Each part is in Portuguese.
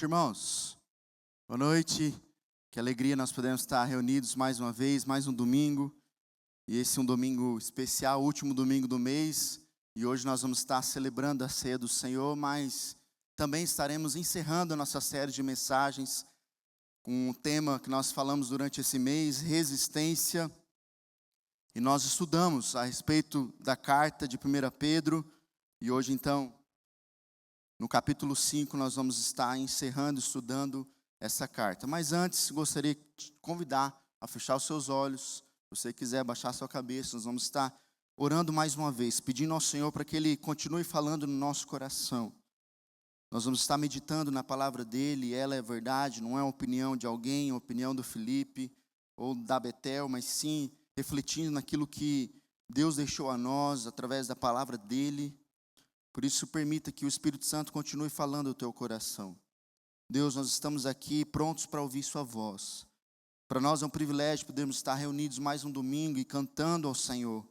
noite, irmãos. Boa noite. Que alegria nós podemos estar reunidos mais uma vez, mais um domingo. E esse é um domingo especial, último domingo do mês. E hoje nós vamos estar celebrando a ceia do Senhor, mas também estaremos encerrando a nossa série de mensagens com um tema que nós falamos durante esse mês, resistência. E nós estudamos a respeito da carta de 1 Pedro. E hoje, então, no capítulo 5, nós vamos estar encerrando, estudando essa carta. Mas antes, gostaria de te convidar a fechar os seus olhos. Se você quiser baixar a sua cabeça, nós vamos estar orando mais uma vez, pedindo ao Senhor para que Ele continue falando no nosso coração. Nós vamos estar meditando na palavra dEle, ela é verdade, não é uma opinião de alguém, a opinião do Felipe ou da Betel, mas sim refletindo naquilo que Deus deixou a nós através da palavra dEle. Por isso, permita que o Espírito Santo continue falando ao teu coração. Deus, nós estamos aqui prontos para ouvir sua voz. Para nós é um privilégio podermos estar reunidos mais um domingo e cantando ao Senhor.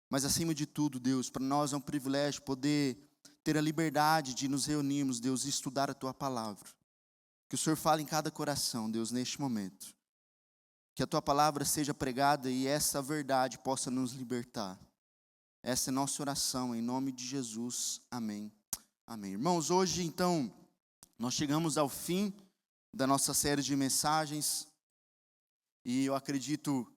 Mas acima de tudo, Deus, para nós é um privilégio poder ter a liberdade de nos reunirmos, Deus, e estudar a tua palavra. Que o Senhor fale em cada coração, Deus, neste momento. Que a tua palavra seja pregada e essa verdade possa nos libertar. Essa é a nossa oração, em nome de Jesus. Amém. Amém. Irmãos, hoje, então, nós chegamos ao fim da nossa série de mensagens. E eu acredito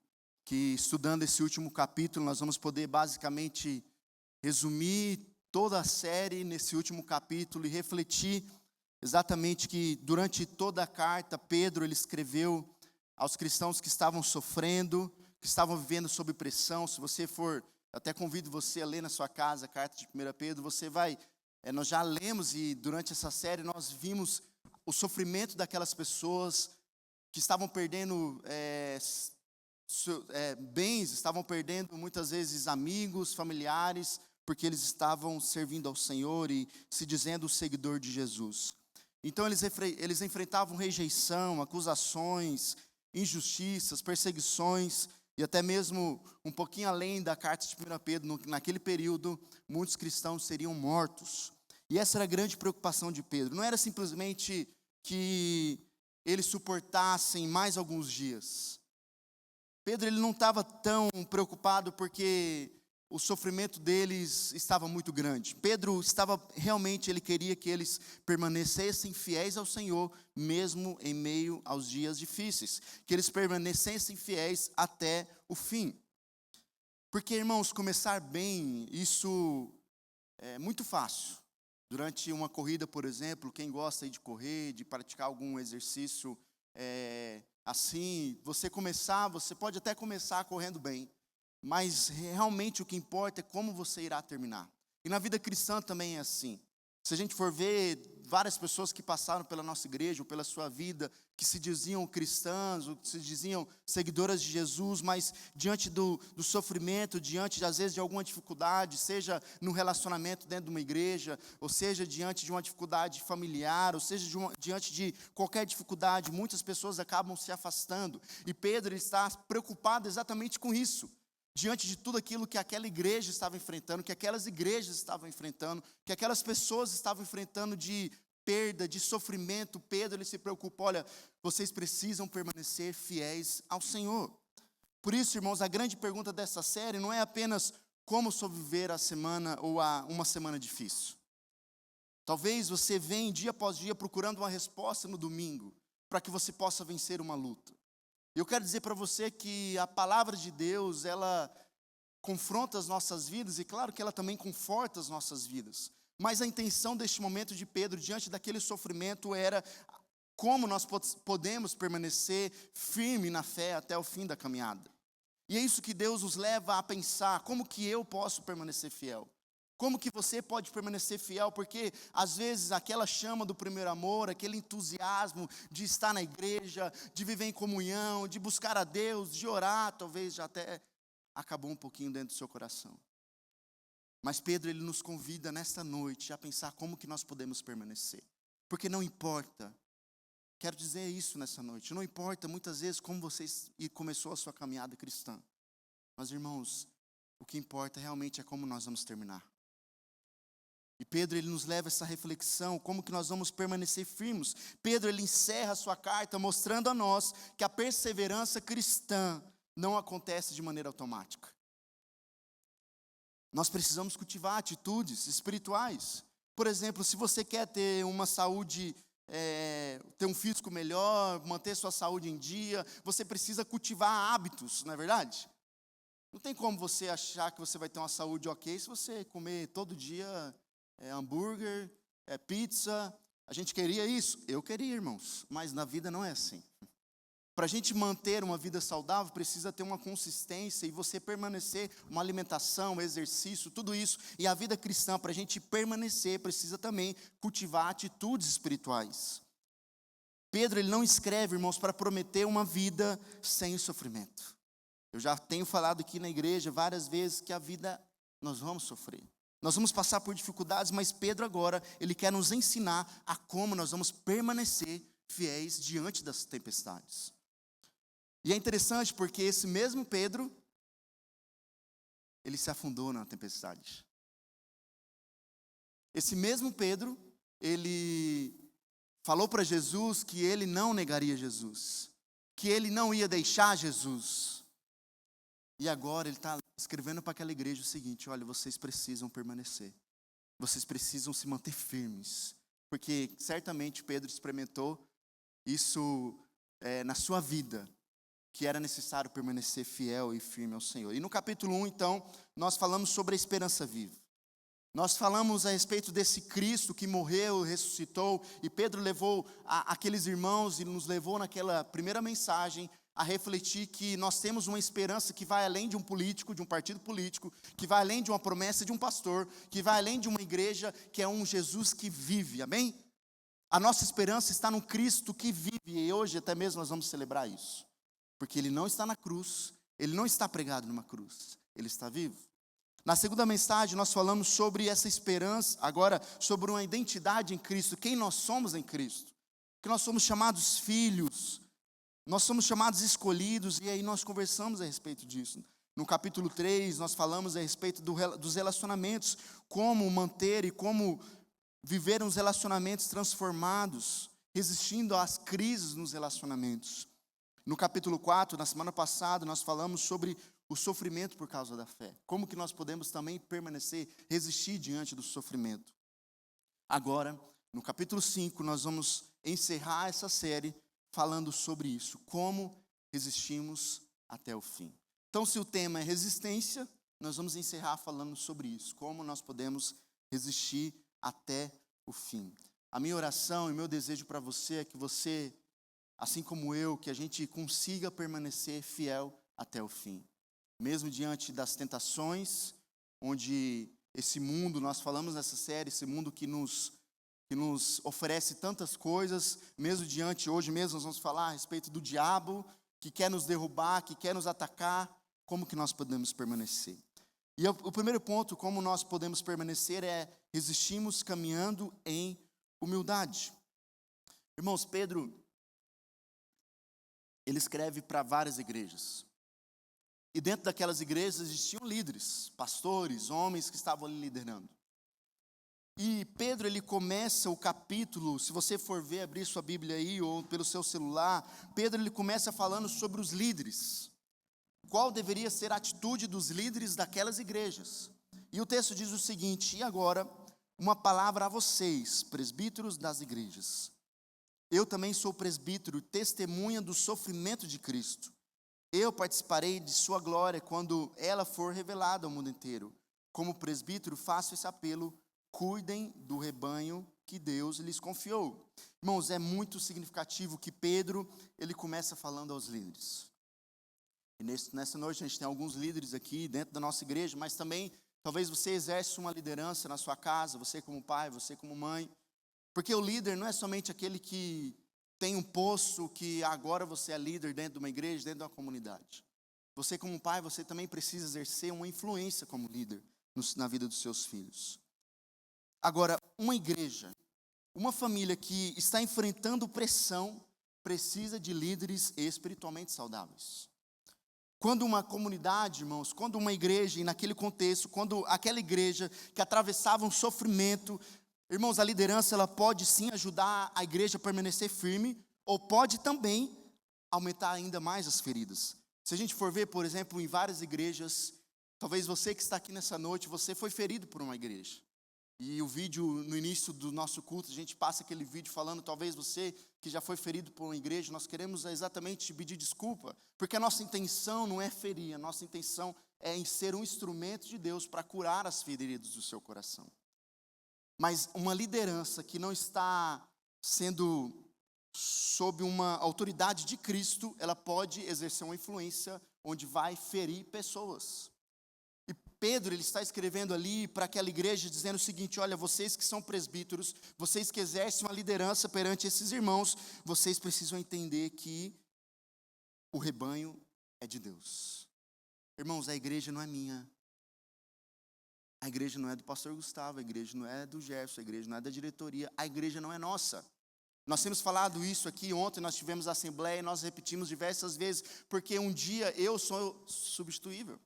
que, estudando esse último capítulo, nós vamos poder, basicamente, resumir toda a série nesse último capítulo e refletir exatamente que, durante toda a carta, Pedro, ele escreveu aos cristãos que estavam sofrendo, que estavam vivendo sob pressão. Se você for... Até convido você a ler na sua casa a carta de 1 Pedro. Você vai, nós já lemos e durante essa série nós vimos o sofrimento daquelas pessoas que estavam perdendo bens, estavam perdendo muitas vezes amigos, familiares, porque eles estavam servindo ao Senhor e se dizendo seguidor de Jesus. Então eles enfrentavam rejeição, acusações, injustiças, perseguições. E até mesmo um pouquinho além da carta de 1 Pedro, naquele período, muitos cristãos seriam mortos. E essa era a grande preocupação de Pedro. Não era simplesmente que eles suportassem mais alguns dias. Pedro ele não estava tão preocupado porque o sofrimento deles estava muito grande. Pedro estava realmente, ele queria que eles permanecessem fiéis ao Senhor, mesmo em meio aos dias difíceis. Que eles permanecessem fiéis até o fim. Porque, irmãos, começar bem, isso é muito fácil. Durante uma corrida, por exemplo, quem gosta de correr, de praticar algum exercício assim, você pode até começar correndo bem. Mas realmente o que importa é como você irá terminar. E na vida cristã também é assim. Se a gente for ver várias pessoas que passaram pela nossa igreja ou pela sua vida, que se diziam cristãs, ou que se diziam seguidoras de Jesus, mas diante do sofrimento, diante às vezes de alguma dificuldade, seja no relacionamento dentro de uma igreja, ou seja diante de uma dificuldade familiar, ou seja diante de qualquer dificuldade, muitas pessoas acabam se afastando. E Pedro ele está preocupado exatamente com isso. Diante de tudo aquilo que aquela igreja estava enfrentando, que aquelas igrejas estavam enfrentando, que aquelas pessoas estavam enfrentando de perda, de sofrimento, Pedro ele se preocupa, olha, vocês precisam permanecer fiéis ao Senhor. Por isso, irmãos, a grande pergunta dessa série não é apenas como sobreviver a semana ou a uma semana difícil. Talvez você venha dia após dia procurando uma resposta no domingo, para que você possa vencer uma luta. Eu quero dizer para você que a palavra de Deus, ela confronta as nossas vidas e claro que ela também conforta as nossas vidas. Mas a intenção deste momento de Pedro, diante daquele sofrimento, era como nós podemos permanecer firme na fé até o fim da caminhada. E é isso que Deus nos leva a pensar, como que eu posso permanecer fiel? Como que você pode permanecer fiel? Porque às vezes aquela chama do primeiro amor, aquele entusiasmo de estar na igreja, de viver em comunhão, de buscar a Deus, de orar, talvez já até acabou um pouquinho dentro do seu coração. Mas Pedro ele nos convida nesta noite a pensar como que nós podemos permanecer. Porque não importa, quero dizer isso nessa noite, não importa muitas vezes como você começou a sua caminhada cristã. Mas irmãos, o que importa realmente é como nós vamos terminar. E Pedro, ele nos leva a essa reflexão, como que nós vamos permanecer firmes. Pedro, ele encerra a sua carta mostrando a nós que a perseverança cristã não acontece de maneira automática. Nós precisamos cultivar atitudes espirituais. Por exemplo, se você quer ter uma saúde, ter um físico melhor, manter sua saúde em dia, você precisa cultivar hábitos, não é verdade? Não tem como você achar que você vai ter uma saúde ok se você comer todo dia hambúrguer, pizza. A gente queria isso? Eu queria, irmãos, mas na vida não é assim. Para a gente manter uma vida saudável, precisa ter uma consistência e você permanecer, uma alimentação, exercício, tudo isso. E a vida cristã, para a gente permanecer, precisa também cultivar atitudes espirituais. Pedro, ele não escreve, irmãos, para prometer uma vida sem sofrimento. Eu já tenho falado aqui na igreja várias vezes que a vida, nós vamos sofrer. Nós vamos passar por dificuldades, mas Pedro agora, ele quer nos ensinar a como nós vamos permanecer fiéis diante das tempestades. E é interessante porque esse mesmo Pedro, ele se afundou na tempestade. Esse mesmo Pedro, ele falou para Jesus que ele não negaria Jesus, que ele não ia deixar Jesus. E agora ele está escrevendo para aquela igreja o seguinte: olha, vocês precisam permanecer. Vocês precisam se manter firmes. Porque certamente Pedro experimentou isso na sua vida, que era necessário permanecer fiel e firme ao Senhor. E no capítulo 1, então, nós falamos sobre a esperança viva. Nós falamos a respeito desse Cristo que morreu, ressuscitou, e Pedro levou aqueles irmãos e nos levou naquela primeira mensagem a refletir que nós temos uma esperança que vai além de um político, de um partido político, que vai além de uma promessa de um pastor, que vai além de uma igreja, que é um Jesus que vive, amém? A nossa esperança está no Cristo que vive, e hoje até mesmo nós vamos celebrar isso, porque Ele não está na cruz, Ele não está pregado numa cruz, Ele está vivo. Na segunda mensagem nós falamos sobre essa esperança, agora sobre uma identidade em Cristo, quem nós somos em Cristo, que nós somos chamados filhos, nós somos chamados escolhidos, e aí nós conversamos a respeito disso. No capítulo 3, nós falamos a respeito dos relacionamentos, como manter e como viver uns relacionamentos transformados, resistindo às crises nos relacionamentos. No capítulo 4, na semana passada, nós falamos sobre o sofrimento por causa da fé. Como que nós podemos também permanecer, resistir diante do sofrimento. Agora, no capítulo 5, nós vamos encerrar essa série falando sobre isso, como resistimos até o fim. Então, se o tema é resistência, nós vamos encerrar falando sobre isso, como nós podemos resistir até o fim. A minha oração e meu desejo para você é que você, assim como eu, que a gente consiga permanecer fiel até o fim. Mesmo diante das tentações, onde esse mundo, nós falamos nessa série, esse mundo que nos oferece tantas coisas, mesmo diante, hoje mesmo nós vamos falar a respeito do diabo, que quer nos derrubar, que quer nos atacar, como que nós podemos permanecer? E o primeiro ponto, como nós podemos permanecer, é resistimos caminhando em humildade. Irmãos, Pedro, ele escreve para várias igrejas. E dentro daquelas igrejas existiam líderes, pastores, homens que estavam ali liderando. E Pedro, ele começa o capítulo, se você for ver, abrir sua Bíblia aí, ou pelo seu celular, Pedro, ele começa falando sobre os líderes. Qual deveria ser a atitude dos líderes daquelas igrejas? E o texto diz o seguinte: e agora, uma palavra a vocês, presbíteros das igrejas. Eu também sou presbítero, testemunha do sofrimento de Cristo. Eu participarei de sua glória quando ela for revelada ao mundo inteiro. Como presbítero, faço esse apelo: cuidem do rebanho que Deus lhes confiou. Irmãos, é muito significativo que Pedro, ele começa falando aos líderes. E nessa noite a gente tem alguns líderes aqui dentro da nossa igreja, mas também talvez você exerça uma liderança na sua casa, você como pai, você como mãe. Porque o líder não é somente aquele que tem um posto, que agora você é líder dentro de uma igreja, dentro de uma comunidade. Você como pai, você também precisa exercer uma influência como líder na vida dos seus filhos. Agora, uma igreja, uma família que está enfrentando pressão, precisa de líderes espiritualmente saudáveis. Quando uma comunidade, irmãos, quando uma igreja, e naquele contexto, quando aquela igreja que atravessava um sofrimento, irmãos, a liderança ela pode sim ajudar a igreja a permanecer firme, ou pode também aumentar ainda mais as feridas. Se a gente for ver, por exemplo, em várias igrejas, talvez você que está aqui nessa noite, você foi ferido por uma igreja. E o vídeo, no início do nosso culto, a gente passa aquele vídeo falando, talvez você que já foi ferido por uma igreja, nós queremos exatamente te pedir desculpa, porque a nossa intenção não é ferir, a nossa intenção é em ser um instrumento de Deus para curar as feridas do seu coração. Mas uma liderança que não está sendo sob uma autoridade de Cristo, ela pode exercer uma influência onde vai ferir pessoas. E Pedro, ele está escrevendo ali para aquela igreja, dizendo o seguinte: olha, vocês que são presbíteros, vocês que exercem uma liderança perante esses irmãos, vocês precisam entender que o rebanho é de Deus. Irmãos, a igreja não é minha. A igreja não é do pastor Gustavo, a igreja não é do Gerson, a igreja não é da diretoria, a igreja não é nossa. Nós temos falado isso aqui, ontem nós tivemos a assembleia e nós repetimos diversas vezes, porque um dia eu sou substituível.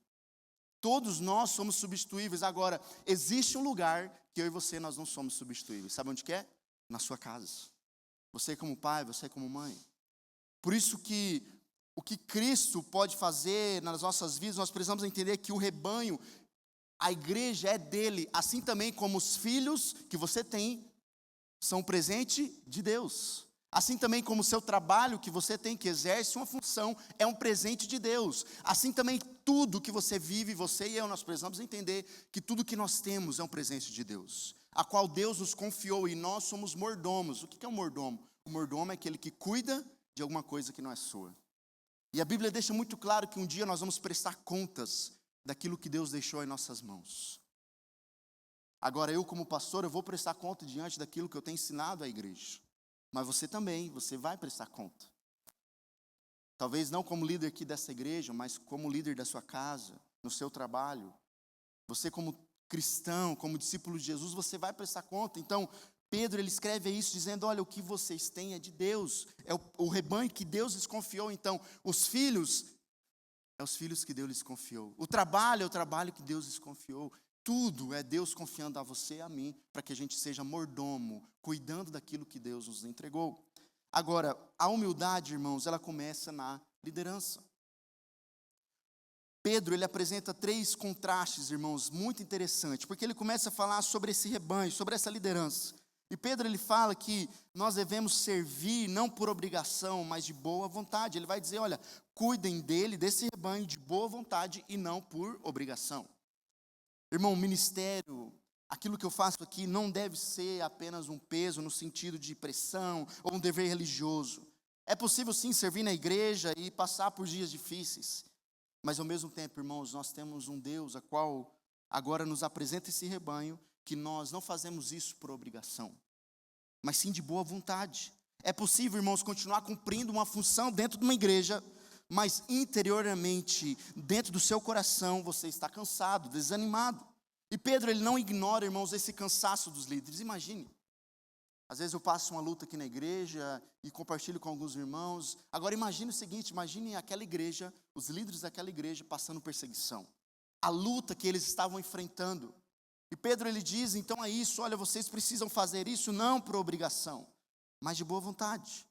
Todos nós somos substituíveis. Agora, existe um lugar que eu e você nós não somos substituíveis. Sabe onde que é? Na sua casa. Você como pai, você como mãe. Por isso que o que Cristo pode fazer nas nossas vidas, nós precisamos entender que o rebanho, a igreja é dele, assim também como os filhos que você tem, são um presente de Deus. Assim também como o seu trabalho que você tem, que exerce uma função, é um presente de Deus. Assim também tudo que você vive, você e eu, nós precisamos entender que tudo que nós temos é um presente de Deus, a qual Deus nos confiou e nós somos mordomos. O que é um mordomo? O mordomo é aquele que cuida de alguma coisa que não é sua. E a Bíblia deixa muito claro que um dia nós vamos prestar contas daquilo que Deus deixou em nossas mãos. Agora eu como pastor, eu vou prestar conta diante daquilo que eu tenho ensinado à igreja. Mas você também, você vai prestar conta. Talvez não como líder aqui dessa igreja, mas como líder da sua casa, no seu trabalho. Você como cristão, como discípulo de Jesus, você vai prestar conta. Então, Pedro, ele escreve isso dizendo, olha, o que vocês têm é de Deus. É o rebanho que Deus lhes confiou. Então, os filhos, é os filhos que Deus lhes confiou. O trabalho é o trabalho que Deus lhes confiou. Tudo é Deus confiando a você e a mim, para que a gente seja mordomo, cuidando daquilo que Deus nos entregou. Agora, a humildade, irmãos, ela começa na liderança. Pedro, ele apresenta 3 contrastes, irmãos, muito interessantes, porque ele começa a falar sobre esse rebanho, sobre essa liderança. E Pedro, ele fala que nós devemos servir não por obrigação, mas de boa vontade. Ele vai dizer, olha, cuidem dele, desse rebanho, de boa vontade e não por obrigação. Irmão, o ministério, aquilo que eu faço aqui não deve ser apenas um peso no sentido de pressão ou um dever religioso. É possível sim servir na igreja e passar por dias difíceis, mas ao mesmo tempo, irmãos, nós temos um Deus a qual agora nos apresenta esse rebanho, que nós não fazemos isso por obrigação, mas sim de boa vontade. É possível, irmãos, continuar cumprindo uma função dentro de uma igreja, mas interiormente, dentro do seu coração, você está cansado, desanimado. E Pedro, ele não ignora, irmãos, esse cansaço dos líderes. Imagine, às vezes eu passo uma luta aqui na igreja e compartilho com alguns irmãos. Agora imagine o seguinte, imagine aquela igreja, os líderes daquela igreja passando perseguição. A luta que eles estavam enfrentando. E Pedro, ele diz, então é isso, olha, vocês precisam fazer isso não por obrigação, mas de boa vontade.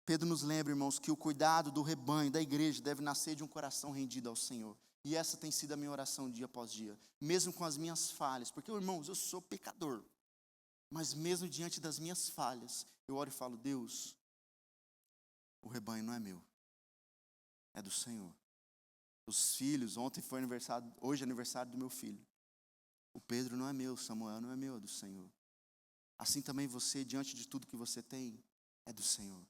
Pedro nos lembra, irmãos, que o cuidado do rebanho, da igreja, deve nascer de um coração rendido ao Senhor. E essa tem sido a minha oração dia após dia, mesmo com as minhas falhas. Porque, irmãos, eu sou pecador. Mas mesmo diante das minhas falhas, eu oro e falo, Deus, o rebanho não é meu, é do Senhor. Os filhos, ontem foi aniversário, hoje é aniversário do meu filho. O Pedro não é meu, o Samuel não é meu, é do Senhor. Assim também você, diante de tudo que você tem, é do Senhor.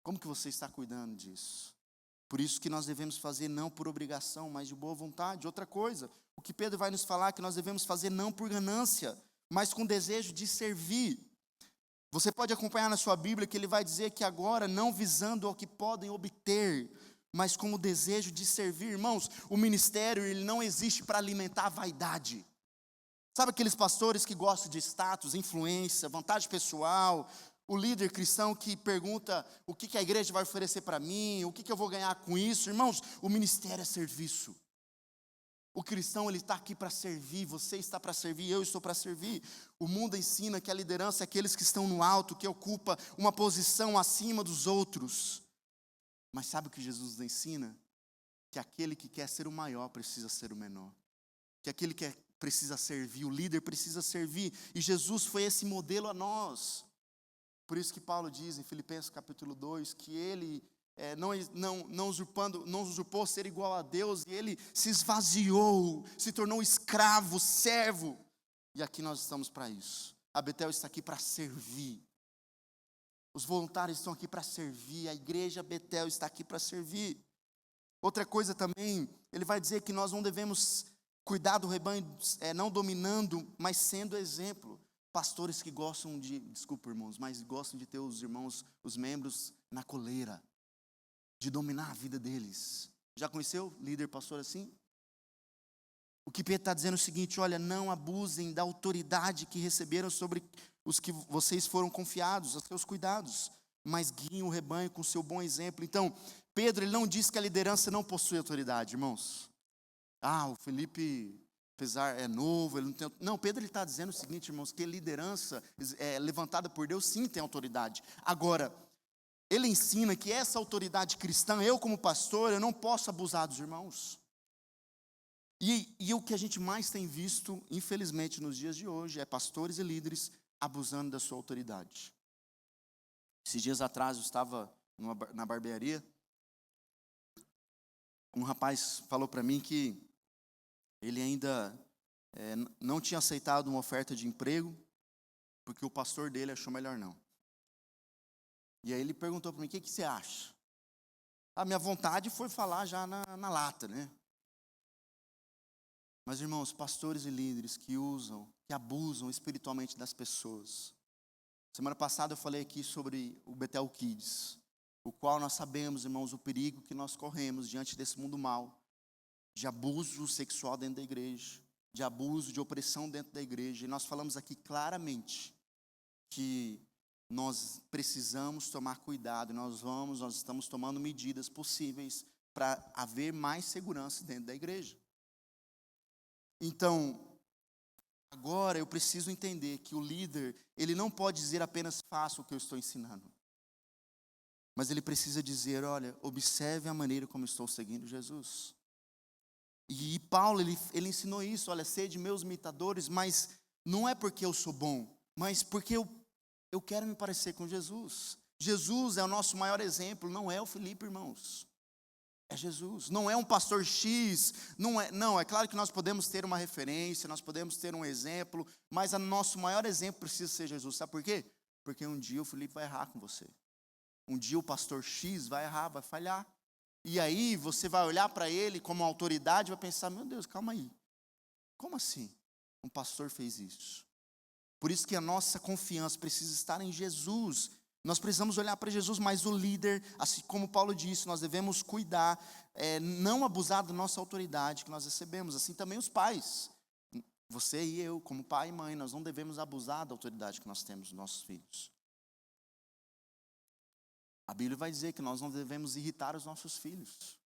Como que você está cuidando disso? Por isso que nós devemos fazer não por obrigação, mas de boa vontade. Outra coisa, o que Pedro vai nos falar é que nós devemos fazer não por ganância, mas com desejo de servir. Você pode acompanhar na sua Bíblia que ele vai dizer que agora não visando ao que podem obter, mas com o desejo de servir. Irmãos, o ministério ele não existe para alimentar a vaidade. Sabe aqueles pastores que gostam de status, influência, vantagem pessoal? O líder cristão que pergunta o que a igreja vai oferecer para mim, o que eu vou ganhar com isso. Irmãos, o ministério é serviço. O cristão, ele está aqui para servir, você está para servir, eu estou para servir. O mundo ensina que a liderança é aqueles que estão no alto, que ocupa uma posição acima dos outros. Mas sabe o que Jesus nos ensina? Que aquele que quer ser o maior precisa ser o menor. Que aquele que precisa servir, o líder precisa servir. E Jesus foi esse modelo a nós. Por isso que Paulo diz em Filipenses capítulo 2, que ele não usurpou ser igual a Deus, e ele se esvaziou, se tornou escravo, servo. E aqui nós estamos para isso. A Betel está aqui para servir. Os voluntários estão aqui para servir. A igreja Betel está aqui para servir. Outra coisa também, ele vai dizer que nós não devemos cuidar do rebanho, não dominando, mas sendo exemplo. Pastores que gostam desculpa irmãos, mas gostam de ter os irmãos, os membros na coleira, de dominar a vida deles. Já conheceu líder pastor assim? O que Pedro está dizendo é o seguinte: olha, não abusem da autoridade que receberam sobre os que vocês foram confiados, os seus cuidados, mas guiem o rebanho com o seu bom exemplo. Então, Pedro, ele não diz que a liderança não possui autoridade, irmãos. O Felipe, apesar é novo, ele não tem... Não, Pedro ele está dizendo o seguinte, irmãos, que a liderança levantada por Deus sim tem autoridade. Agora, ele ensina que essa autoridade cristã, eu como pastor, eu não posso abusar dos irmãos. E o que a gente mais tem visto, infelizmente, nos dias de hoje, é pastores e líderes abusando da sua autoridade. Esses dias atrás eu estava na barbearia, um rapaz falou para mim que ele ainda não tinha aceitado uma oferta de emprego, porque o pastor dele achou melhor não. E aí ele perguntou para mim: o que você acha? A minha vontade foi falar já na lata, né? Mas irmãos, pastores e líderes que abusam espiritualmente das pessoas. Semana passada eu falei aqui sobre o Betel Kids, o qual nós sabemos, irmãos, o perigo que nós corremos diante desse mundo mau, de abuso sexual dentro da igreja, de abuso, de opressão dentro da igreja. E nós falamos aqui claramente que nós precisamos tomar cuidado, nós estamos tomando medidas possíveis para haver mais segurança dentro da igreja. Então, agora eu preciso entender que o líder, ele não pode dizer apenas faça o que eu estou ensinando. Mas ele precisa dizer, olha, observe a maneira como eu estou seguindo Jesus. E Paulo, ele ensinou isso, olha, sede meus imitadores, mas não é porque eu sou bom, mas porque eu quero me parecer com Jesus. Jesus é o nosso maior exemplo, não é o Felipe, irmãos. É Jesus, não é um pastor X, é claro que nós podemos ter uma referência, nós podemos ter um exemplo, mas o nosso maior exemplo precisa ser Jesus, sabe por quê? Porque um dia o Felipe vai errar com você, um dia o pastor X vai errar, vai falhar, e aí você vai olhar para ele como autoridade e vai pensar, meu Deus, calma aí, como assim um pastor fez isso? Por isso que a nossa confiança precisa estar em Jesus. Nós precisamos olhar para Jesus, mas o líder, assim como Paulo disse, nós devemos cuidar, não abusar da nossa autoridade que nós recebemos. Assim também os pais. Você e eu, como pai e mãe, nós não devemos abusar da autoridade que nós temos nos nossos filhos. A Bíblia vai dizer que nós não devemos irritar os nossos filhos.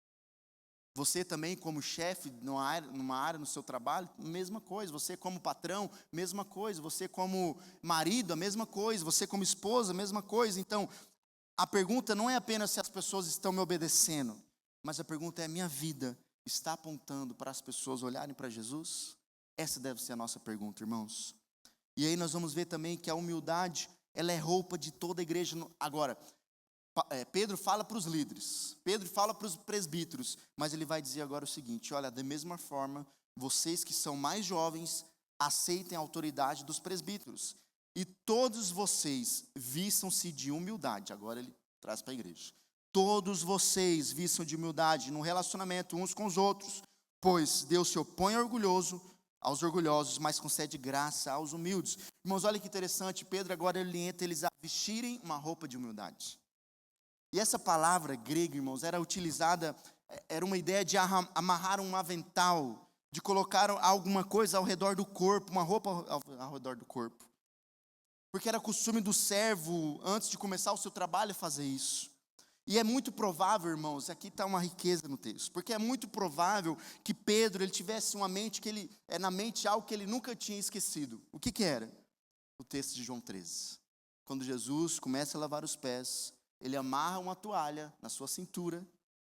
Você também, como chefe, numa área no seu trabalho, mesma coisa. Você como patrão, mesma coisa. Você como marido, a mesma coisa. Você como esposa, a mesma coisa. Então, a pergunta não é apenas se as pessoas estão me obedecendo, mas a pergunta é: minha vida está apontando para as pessoas olharem para Jesus? Essa deve ser a nossa pergunta, irmãos. E aí nós vamos ver também que a humildade, ela é roupa de toda a igreja. Agora, Pedro fala para os líderes, Pedro fala para os presbíteros, mas ele vai dizer agora o seguinte: olha, da mesma forma, vocês que são mais jovens, aceitem a autoridade dos presbíteros, e todos vocês vistam-se de humildade. Agora ele traz para a igreja: todos vocês vistam de humildade no relacionamento uns com os outros, pois Deus se opõe aos orgulhosos, mas concede graça aos humildes. Irmãos, olha que interessante, Pedro agora ele orienta eles a vestirem uma roupa de humildade. E essa palavra grega, irmãos, era utilizada, era uma ideia de amarrar um avental, de colocar alguma coisa ao redor do corpo, uma roupa ao redor do corpo. porque era costume do servo, antes de começar o seu trabalho, fazer isso. E é muito provável, irmãos, aqui está uma riqueza no texto, porque é muito provável que Pedro ele tivesse uma mente na mente algo que ele nunca tinha esquecido. O que era? O texto de João 13. Quando Jesus começa a lavar os pés, ele amarra uma toalha na sua cintura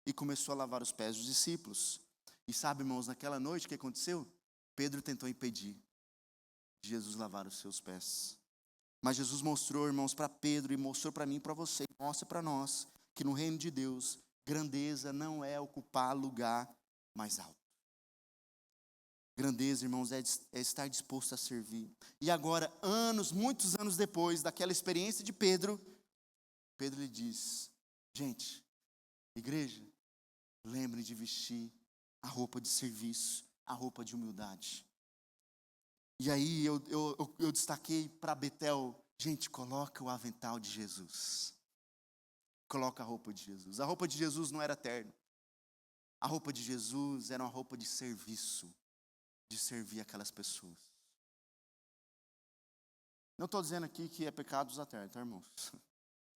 e começou a lavar os pés dos discípulos. E sabe, irmãos, naquela noite o que aconteceu? Pedro tentou impedir de Jesus lavar os seus pés. Mas Jesus mostrou, irmãos, para Pedro e mostrou para mim e para você, mostra para nós, que no reino de Deus, grandeza não é ocupar lugar mais alto. Grandeza, irmãos, é estar disposto a servir. E agora, muitos anos depois daquela experiência de Pedro, Pedro lhe diz: gente, igreja, lembre de vestir a roupa de serviço, a roupa de humildade. E aí eu destaquei para Betel: gente, coloca o avental de Jesus. Coloca a roupa de Jesus. A roupa de Jesus não era terno. A roupa de Jesus era uma roupa de serviço, de servir aquelas pessoas. Não estou dizendo aqui que é pecado usar terno, tá, irmãos?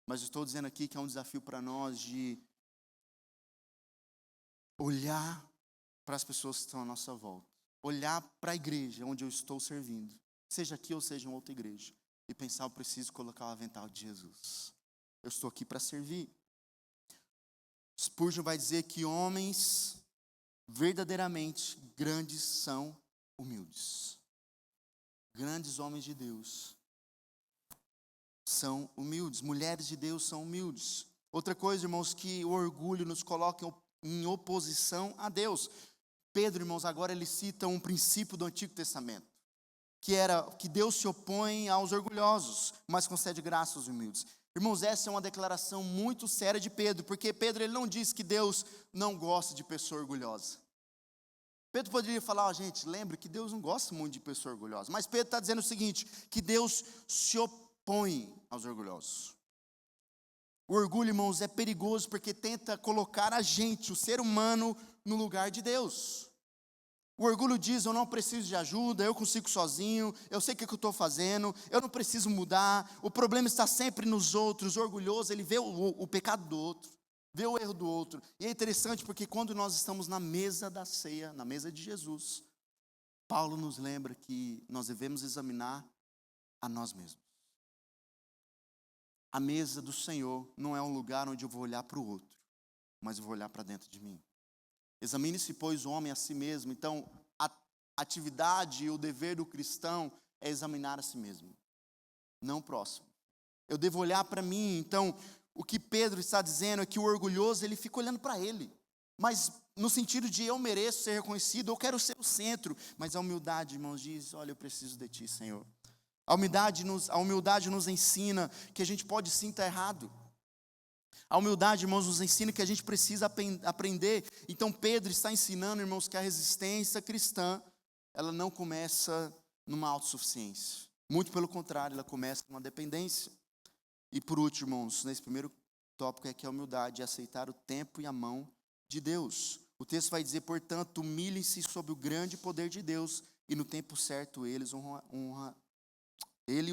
Mas estou dizendo aqui que é um desafio para nós de olhar para as pessoas que estão à nossa volta. Olhar para a igreja onde eu estou servindo, seja aqui ou seja em outra igreja, e pensar: eu preciso colocar o avental de Jesus. Eu estou aqui para servir. Spurgeon vai dizer que homens verdadeiramente grandes são humildes. Grandes homens de Deus são humildes. Mulheres de Deus são humildes. Outra coisa, irmãos, que o orgulho nos coloca em oposição a Deus. Pedro, irmãos, agora ele cita um princípio do Antigo Testamento, que era que Deus se opõe aos orgulhosos, mas concede graça aos humildes. Irmãos, essa é uma declaração muito séria de Pedro, porque Pedro ele não diz que Deus não gosta de pessoa orgulhosa. Pedro poderia falar: gente, lembre que Deus não gosta muito de pessoa orgulhosa. Mas Pedro está dizendo o seguinte, que Deus se opõe aos orgulhosos. O orgulho, irmãos, é perigoso porque tenta colocar a gente, o ser humano, no lugar de Deus. O orgulho diz: eu não preciso de ajuda, eu consigo sozinho, eu sei o que eu estou fazendo, eu não preciso mudar, o problema está sempre nos outros. O orgulhoso, ele vê o pecado do outro, vê o erro do outro. E é interessante porque quando nós estamos na mesa da ceia, na mesa de Jesus, Paulo nos lembra que nós devemos examinar a nós mesmos. A mesa do Senhor não é um lugar onde eu vou olhar para o outro, mas eu vou olhar para dentro de mim. Examine-se, pois, o homem a si mesmo. Então, a atividade e o dever do cristão é examinar a si mesmo, não o próximo. Eu devo olhar para mim. Então, o que Pedro está dizendo é que o orgulhoso, ele fica olhando para ele. Mas no sentido de eu mereço ser reconhecido, eu quero ser o centro. Mas a humildade, irmãos, diz: olha, eu preciso de ti, Senhor. A humildade nos ensina que a gente pode sim estar errado. A humildade, irmãos, nos ensina que a gente precisa aprender. Então Pedro está ensinando, irmãos, que a resistência cristã, ela não começa numa autossuficiência. Muito pelo contrário, ela começa numa dependência. E por último, irmãos, nesse primeiro tópico é que a humildade é aceitar o tempo e a mão de Deus. O texto vai dizer: portanto, humilhem-se sob o grande poder de Deus, e no tempo certo ele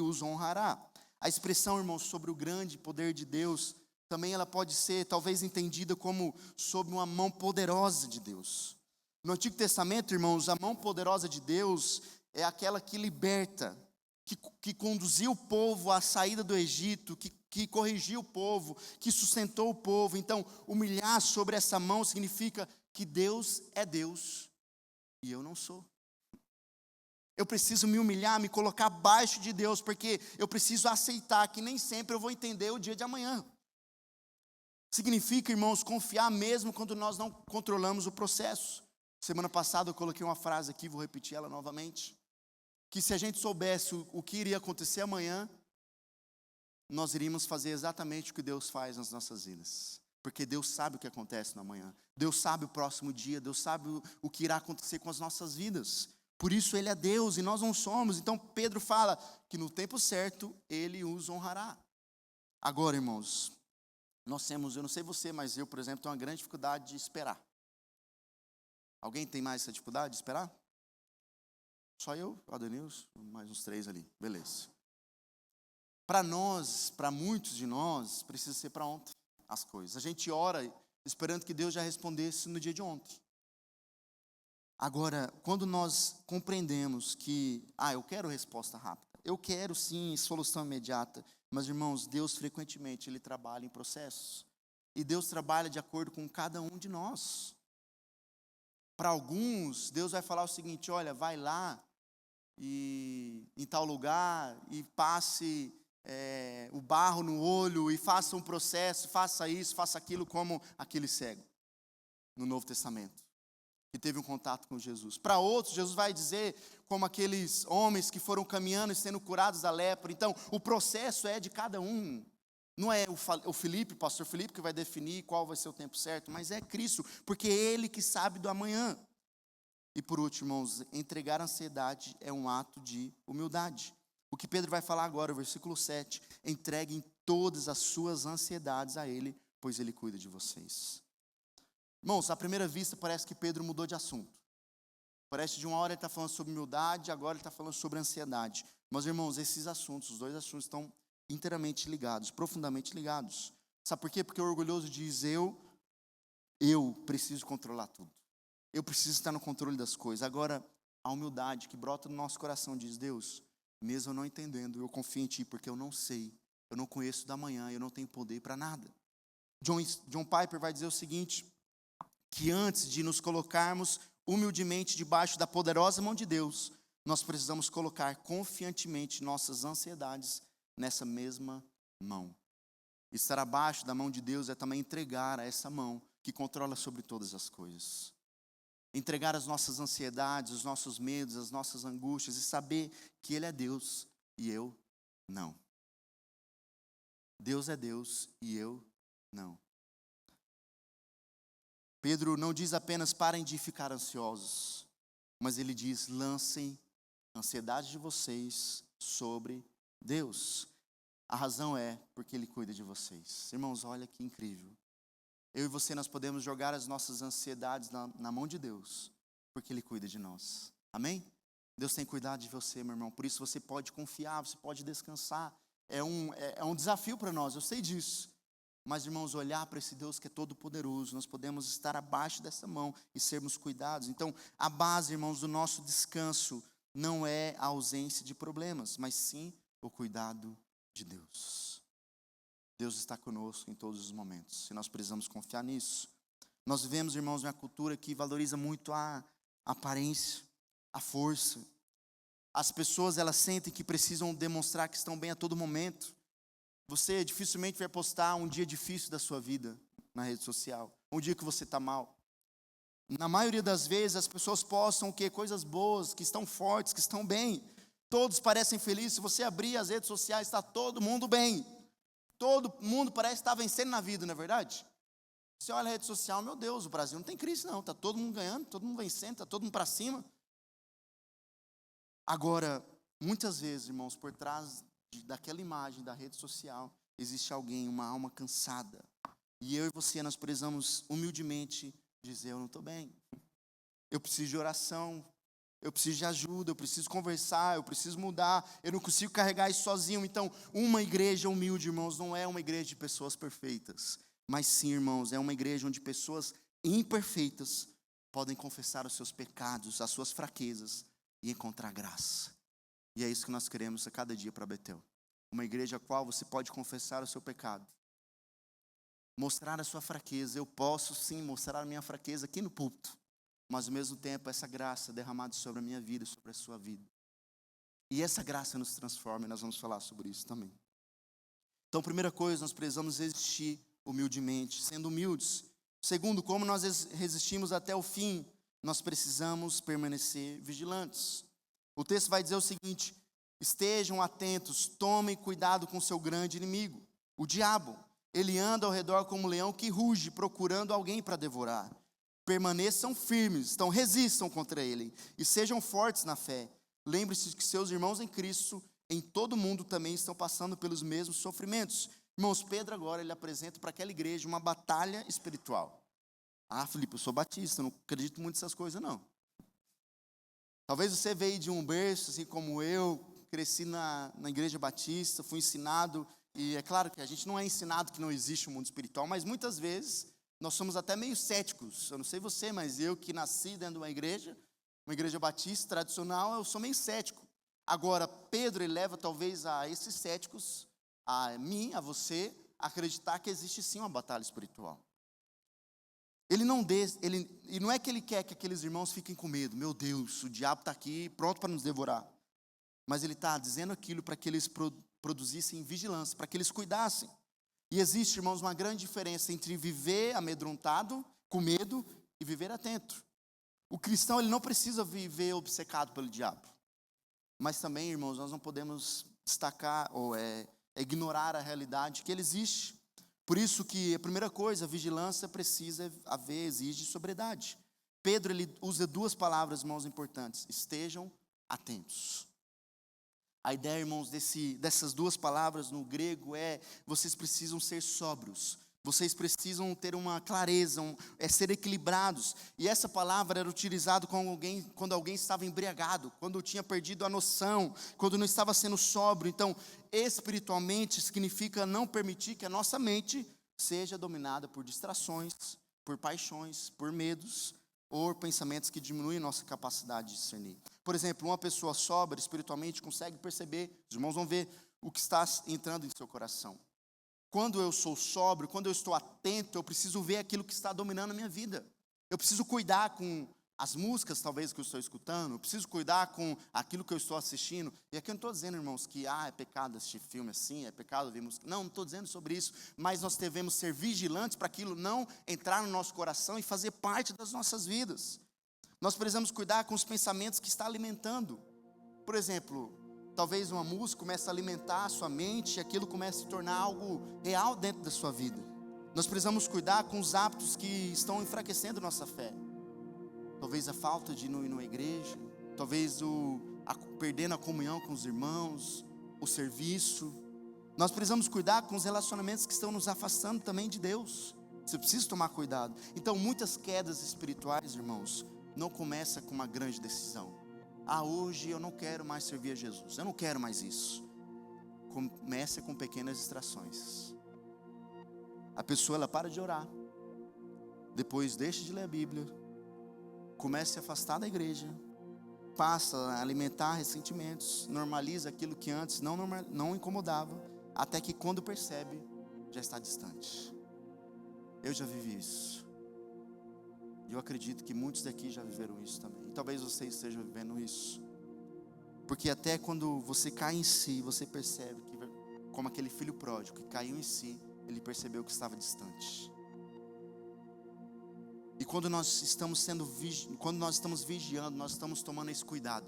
os honrará. A expressão, irmãos, sobre o grande poder de Deus, também ela pode ser talvez entendida como sob uma mão poderosa de Deus. No Antigo Testamento, irmãos, a mão poderosa de Deus é aquela que liberta, que conduziu o povo à saída do Egito, que corrigiu o povo, que sustentou o povo. Então, humilhar sobre essa mão significa que Deus é Deus e eu não sou. Eu preciso me humilhar, me colocar abaixo de Deus, porque eu preciso aceitar que nem sempre eu vou entender o dia de amanhã. Significa, irmãos, confiar mesmo quando nós não controlamos o processo. Semana passada eu coloquei uma frase aqui, vou repetir ela novamente. Que se a gente soubesse o que iria acontecer amanhã, nós iríamos fazer exatamente o que Deus faz nas nossas vidas. Porque Deus sabe o que acontece no amanhã. Deus sabe o próximo dia, Deus sabe o que irá acontecer com as nossas vidas. Por isso Ele é Deus e nós não somos. Então Pedro fala que no tempo certo Ele os honrará. Agora, irmãos, nós temos, eu não sei você, mas eu, por exemplo, tenho uma grande dificuldade de esperar. Alguém tem mais essa dificuldade de esperar? Só eu, o Adenilson, mais uns 3 ali, beleza. Para nós, para muitos de nós, precisa ser para ontem as coisas. A gente ora esperando que Deus já respondesse no dia de ontem. Agora, quando nós compreendemos que, eu quero resposta rápida, eu quero sim solução imediata, mas irmãos, Deus frequentemente Ele trabalha em processos. E Deus trabalha de acordo com cada um de nós. Para alguns, Deus vai falar o seguinte: olha, vai lá e em tal lugar e passe o barro no olho e faça um processo, faça isso, faça aquilo, como aquele cego no Novo Testamento, que teve um contato com Jesus. Para outros, Jesus vai dizer como aqueles homens que foram caminhando e sendo curados da lepra. Então, o processo é de cada um. Não é o Felipe, o pastor Felipe, que vai definir qual vai ser o tempo certo, mas é Cristo, porque é Ele que sabe do amanhã. E por último, irmãos, entregar a ansiedade é um ato de humildade. O que Pedro vai falar agora, o versículo 7, entreguem todas as suas ansiedades a Ele, pois Ele cuida de vocês. Irmãos, à primeira vista parece que Pedro mudou de assunto. Parece que de uma hora ele está falando sobre humildade, agora ele está falando sobre ansiedade. Mas irmãos, esses assuntos, os dois assuntos estão inteiramente ligados, profundamente ligados. Sabe por quê? Porque o orgulhoso diz, eu preciso controlar tudo. Eu preciso estar no controle das coisas. Agora, a humildade que brota no nosso coração diz, Deus, mesmo eu não entendendo, eu confio em Ti, porque eu não sei, eu não conheço da manhã, eu não tenho poder para nada. John Piper vai dizer o seguinte, que antes de nos colocarmos humildemente debaixo da poderosa mão de Deus, nós precisamos colocar confiantemente nossas ansiedades nessa mesma mão. Estar abaixo da mão de Deus é também entregar a essa mão que controla sobre todas as coisas. Entregar as nossas ansiedades, os nossos medos, as nossas angústias e saber que Ele é Deus e eu não. Deus é Deus e eu não. Pedro não diz apenas parem de ficar ansiosos, mas ele diz lancem a ansiedade de vocês sobre Deus. A razão é porque Ele cuida de vocês. Irmãos, olha que incrível. Eu e você, nós podemos jogar as nossas ansiedades na mão de Deus, porque Ele cuida de nós. Amém? Deus tem cuidado de você, meu irmão. Por isso você pode confiar, você pode descansar. É um desafio para nós, eu sei disso. Mas, irmãos, olhar para esse Deus que é todo poderoso, nós podemos estar abaixo dessa mão e sermos cuidados. Então, a base, irmãos, do nosso descanso não é a ausência de problemas, mas sim o cuidado de Deus. Deus está conosco em todos os momentos, e nós precisamos confiar nisso. Nós vivemos, irmãos, uma cultura que valoriza muito a aparência, a força. As pessoas, elas sentem que precisam demonstrar que estão bem a todo momento. Você dificilmente vai postar um dia difícil da sua vida na rede social, um dia que você está mal. Na maioria das vezes, as pessoas postam o quê? Coisas boas, que estão fortes, que estão bem. Todos parecem felizes. Se você abrir as redes sociais, está todo mundo bem. Todo mundo parece estar vencendo na vida, não é verdade? Você olha a rede social, meu Deus, o Brasil não tem crise não, está todo mundo ganhando, todo mundo vencendo, está todo mundo para cima. Agora, muitas vezes, irmãos, por trás daquela imagem da rede social, existe alguém, uma alma cansada. E eu e você, nós precisamos humildemente dizer, eu não estou bem. Eu preciso de oração, eu preciso de ajuda, eu preciso conversar, eu preciso mudar, eu não consigo carregar isso sozinho. Então, uma igreja humilde, irmãos, não é uma igreja de pessoas perfeitas, mas sim, irmãos, é uma igreja onde pessoas imperfeitas podem confessar os seus pecados, as suas fraquezas e encontrar graça. E é isso que nós queremos a cada dia para Betel. Uma igreja a qual você pode confessar o seu pecado, mostrar a sua fraqueza. Eu posso sim mostrar a minha fraqueza aqui no púlpito, mas ao mesmo tempo essa graça derramada sobre a minha vida, sobre a sua vida. E essa graça nos transforma, e nós vamos falar sobre isso também. Então, primeira coisa, nós precisamos resistir humildemente, sendo humildes. Segundo, como nós resistimos até o fim, nós precisamos permanecer vigilantes. O texto vai dizer o seguinte: estejam atentos, tomem cuidado com seu grande inimigo, o diabo. Ele anda ao redor como um leão que ruge, procurando alguém para devorar. Permaneçam firmes, então resistam contra ele e sejam fortes na fé. Lembre-se que seus irmãos em Cristo, em todo o mundo, também estão passando pelos mesmos sofrimentos. Irmãos, Pedro agora, ele apresenta para aquela igreja uma batalha espiritual. Felipe, eu sou batista, não acredito muito nessas coisas não. Talvez você veio de um berço, assim como eu, cresci na igreja batista, fui ensinado, e é claro que a gente não é ensinado que não existe um mundo espiritual, mas muitas vezes nós somos até meio céticos. Eu não sei você, mas eu que nasci dentro de uma igreja batista tradicional, eu sou meio cético. Agora, Pedro, ele leva talvez a esses céticos, a mim, a você, a acreditar que existe sim uma batalha espiritual. E não é que ele quer que aqueles irmãos fiquem com medo. Meu Deus, o diabo está aqui pronto para nos devorar. Mas ele está dizendo aquilo para que eles produzissem vigilância, para que eles cuidassem. E existe, irmãos, uma grande diferença entre viver amedrontado, com medo, e viver atento. O cristão, ele não precisa viver obcecado pelo diabo. Mas também, irmãos, nós não podemos destacar ou ignorar a realidade que ele existe. Por isso que a primeira coisa, a vigilância precisa haver, exige sobriedade. Pedro, ele usa duas palavras, irmãos, importantes. Estejam atentos. A ideia, irmãos, dessas duas palavras no grego vocês precisam ser sóbrios. Vocês precisam ter uma clareza, ser equilibrados. E essa palavra era utilizada quando alguém estava embriagado, quando tinha perdido a noção, quando não estava sendo sóbrio. Então, espiritualmente significa não permitir que a nossa mente seja dominada por distrações, por paixões, por medos ou pensamentos que diminuem nossa capacidade de discernir. Por exemplo, uma pessoa sóbria espiritualmente consegue perceber, os irmãos vão ver o que está entrando em seu coração. Quando eu sou sóbrio, quando eu estou atento, eu preciso ver aquilo que está dominando a minha vida. Eu preciso cuidar com as músicas, talvez, que eu estou escutando. Eu preciso cuidar com aquilo que eu estou assistindo. E aqui eu não estou dizendo, irmãos, que é pecado assistir filme assim, é pecado ouvir música. Não estou dizendo sobre isso. Mas nós devemos ser vigilantes para aquilo não entrar no nosso coração e fazer parte das nossas vidas. Nós precisamos cuidar com os pensamentos que está alimentando. Por exemplo, talvez uma música comece a alimentar a sua mente e aquilo comece a se tornar algo real dentro da sua vida. Nós precisamos cuidar com os hábitos que estão enfraquecendo nossa fé. Talvez a falta de ir numa igreja, talvez perdendo a comunhão com os irmãos, o serviço. Nós precisamos cuidar com os relacionamentos que estão nos afastando também de Deus. Você precisa tomar cuidado. Então, muitas quedas espirituais, irmãos, não começam com uma grande decisão. Hoje eu não quero mais servir a Jesus, eu não quero mais isso. Começa com pequenas distrações. A pessoa, ela para de orar, depois deixa de ler a Bíblia, começa a se afastar da igreja, passa a alimentar ressentimentos, normaliza aquilo que antes não incomodava, até que quando percebe, já está distante. Eu já vivi isso. E eu acredito que muitos daqui já viveram isso também. E talvez você esteja vivendo isso. Porque até quando você cai em si, você percebe que, como aquele filho pródigo que caiu em si, ele percebeu que estava distante. E quando nós estamos vigiando, nós estamos tomando esse cuidado.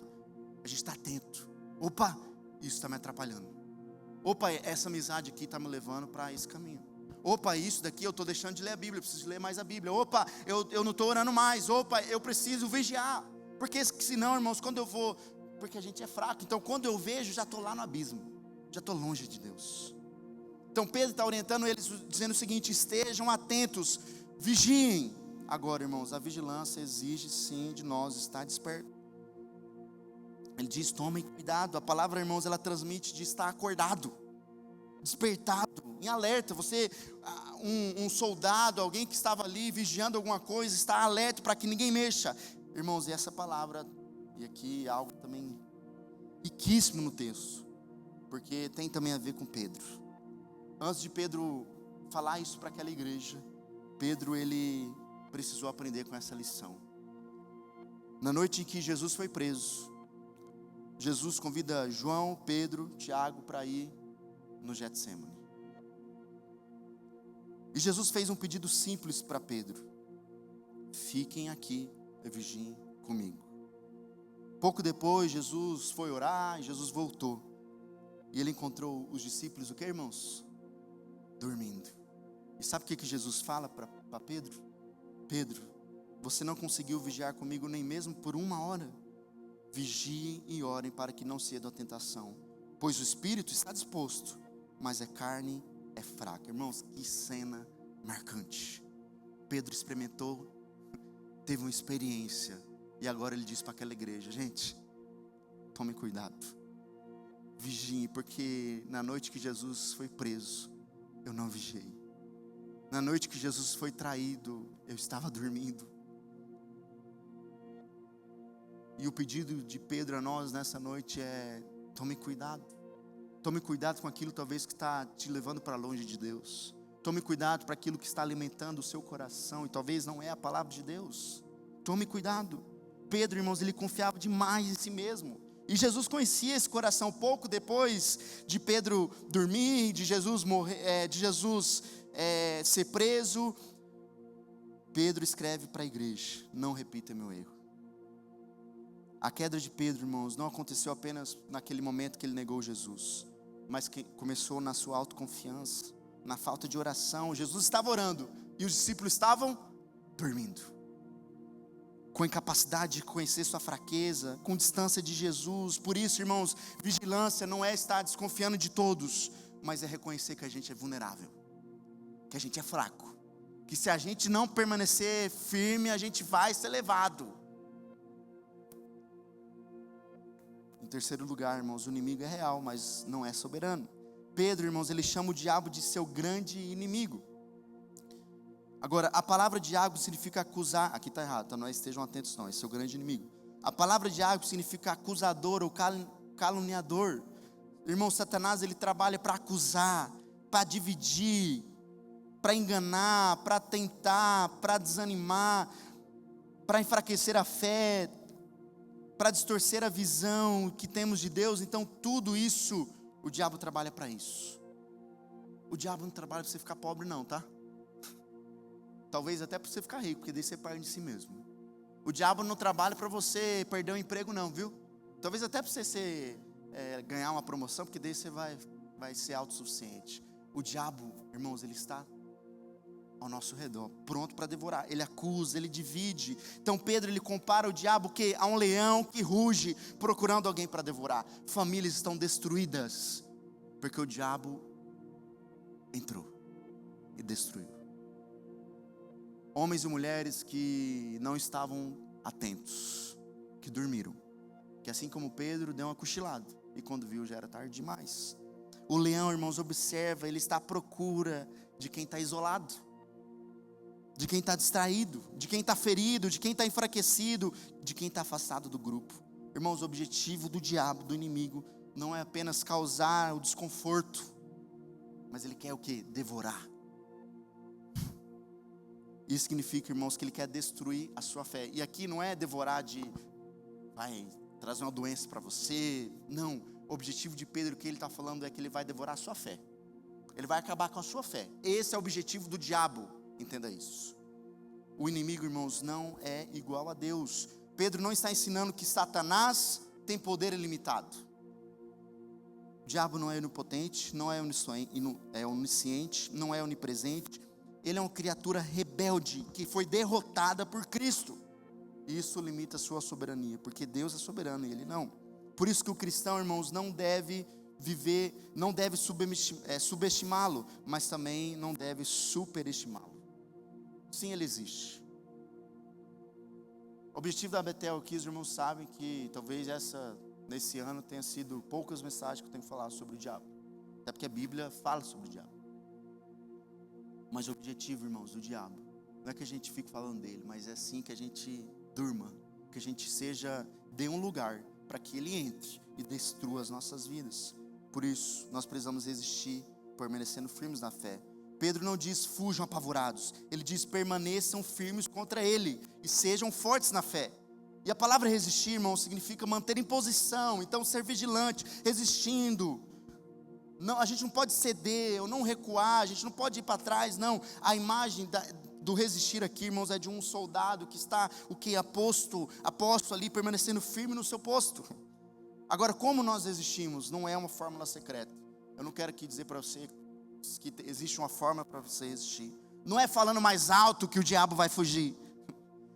A gente está atento. Opa, isso está me atrapalhando. Opa, essa amizade aqui está me levando para esse caminho. Opa, isso daqui eu estou deixando de ler a Bíblia, eu preciso ler mais a Bíblia. Opa, eu não estou orando mais. Opa, eu preciso vigiar. Porque senão, irmãos, porque a gente é fraco. Então quando eu vejo, já estou lá no abismo. Já estou longe de Deus. Então Pedro está orientando eles, dizendo o seguinte: estejam atentos, vigiem. Agora, irmãos, a vigilância exige sim de nós estar desperto. Ele diz: tomem cuidado. A palavra, irmãos, ela transmite de estar acordado, despertado, em alerta. Você, um soldado, alguém que estava ali vigiando alguma coisa, está alerta para que ninguém mexa. Irmãos, e essa palavra, e aqui algo também riquíssimo no texto, porque tem também a ver com Pedro. Antes de Pedro falar isso para aquela igreja, Pedro, ele precisou aprender com essa lição. Na noite em que Jesus foi preso, Jesus convida João, Pedro, Tiago para ir no Getsemane. E Jesus fez um pedido simples para Pedro: fiquem aqui e vigiem comigo. Pouco depois, Jesus foi orar e Jesus voltou. E ele encontrou os discípulos, o que, irmãos? Dormindo. E sabe o que Jesus fala para Pedro? Pedro, você não conseguiu vigiar comigo nem mesmo por 1 hora. Vigiem e orem para que não cedam à tentação, pois o espírito está disposto, mas a carne é fraca. Irmãos, que cena marcante. Pedro experimentou, teve uma experiência, e agora ele diz para aquela igreja: gente, tome cuidado. Vigie, porque na noite que Jesus foi preso, eu não vigiei. Na noite que Jesus foi traído, eu estava dormindo. E o pedido de Pedro a nós nessa noite é: tome cuidado. Tome cuidado com aquilo talvez que está te levando para longe de Deus. Tome cuidado para aquilo que está alimentando o seu coração e talvez não é a palavra de Deus. Tome cuidado. Pedro, irmãos, ele confiava demais em si mesmo. E Jesus conhecia esse coração. Pouco depois de Pedro dormir, de Jesus morrer, ser preso, Pedro escreve para a igreja: não repita meu erro. A queda de Pedro, irmãos, não aconteceu apenas naquele momento que ele negou Jesus, mas que começou na sua autoconfiança, na falta de oração. Jesus estava orando e os discípulos estavam dormindo, com incapacidade de conhecer sua fraqueza, com distância de Jesus. Por isso, irmãos, vigilância não é estar desconfiando de todos, mas é reconhecer que a gente é vulnerável, que a gente é fraco, que se a gente não permanecer firme, a gente vai ser levado. Em terceiro lugar, irmãos, o inimigo é real, mas não é soberano. Pedro, irmãos, ele chama o diabo de seu grande inimigo. Agora, a palavra diabo significa acusar. Aqui está errado, tá? Não estejam atentos não, é seu grande inimigo. A palavra diabo significa acusador ou caluniador. Irmão, Satanás, ele trabalha para acusar, para dividir, para enganar, para tentar, para desanimar, para enfraquecer a fé, para distorcer a visão que temos de Deus. Então tudo isso, o diabo trabalha para isso. O diabo não trabalha para você ficar pobre não, tá? Talvez até para você ficar rico, porque daí você perde de si mesmo. O diabo não trabalha para você perder o emprego não, viu? Talvez até para você ganhar uma promoção, porque daí você vai ser autossuficiente. O diabo, irmãos, ele está ao nosso redor, pronto para devorar. Ele acusa, ele divide. Então Pedro, ele compara o diabo a um leão que ruge, procurando alguém para devorar. Famílias estão destruídas, porque o diabo entrou e destruiu. Homens e mulheres que não estavam atentos, que dormiram, que assim como Pedro, deu uma cochilada, e quando viu já era tarde demais. O leão, irmãos, observa, ele está à procura de quem está isolado, de quem está distraído, de quem está ferido, de quem está enfraquecido, de quem está afastado do grupo. Irmãos, o objetivo do diabo, do inimigo, não é apenas causar o desconforto, mas ele quer o quê? Devorar. Isso significa, irmãos, que ele quer destruir a sua fé. E aqui não é devorar vai trazer uma doença para você. Não, o objetivo de Pedro, que ele está falando, é que ele vai devorar a sua fé. Ele vai acabar com a sua fé. Esse é o objetivo do diabo, entenda isso. O inimigo, irmãos, não é igual a Deus. Pedro não está ensinando que Satanás tem poder ilimitado. O diabo não é onipotente, não é onisciente, não é onipresente. Ele é uma criatura rebelde que foi derrotada por Cristo. E isso limita a sua soberania, porque Deus é soberano e ele não. Por isso que o cristão, irmãos, não deve subestimá-lo, mas também não deve superestimá-lo. Sim, ele existe. O objetivo da Betel aqui, os irmãos sabem que talvez nesse ano tenha sido poucas mensagens que eu tenho falado sobre o diabo. Até porque a Bíblia fala sobre o diabo. Mas o objetivo, irmãos, do diabo, não é que a gente fique falando dele, mas é sim que a gente durma, que a gente dê um lugar para que ele entre e destrua as nossas vidas. Por isso, nós precisamos resistir, permanecendo firmes na fé. Pedro não diz fujam apavorados, ele diz permaneçam firmes contra ele e sejam fortes na fé. E a palavra resistir, irmão, significa manter em posição, então ser vigilante, resistindo. Não, a gente não pode ceder ou não recuar, a gente não pode ir para trás, não. A imagem do resistir aqui, irmãos, é de um soldado que está aposto ali, permanecendo firme no seu posto. Agora, como nós resistimos? Não é uma fórmula secreta. Eu não quero aqui dizer para você que existe uma forma para você resistir. Não é falando mais alto que o diabo vai fugir.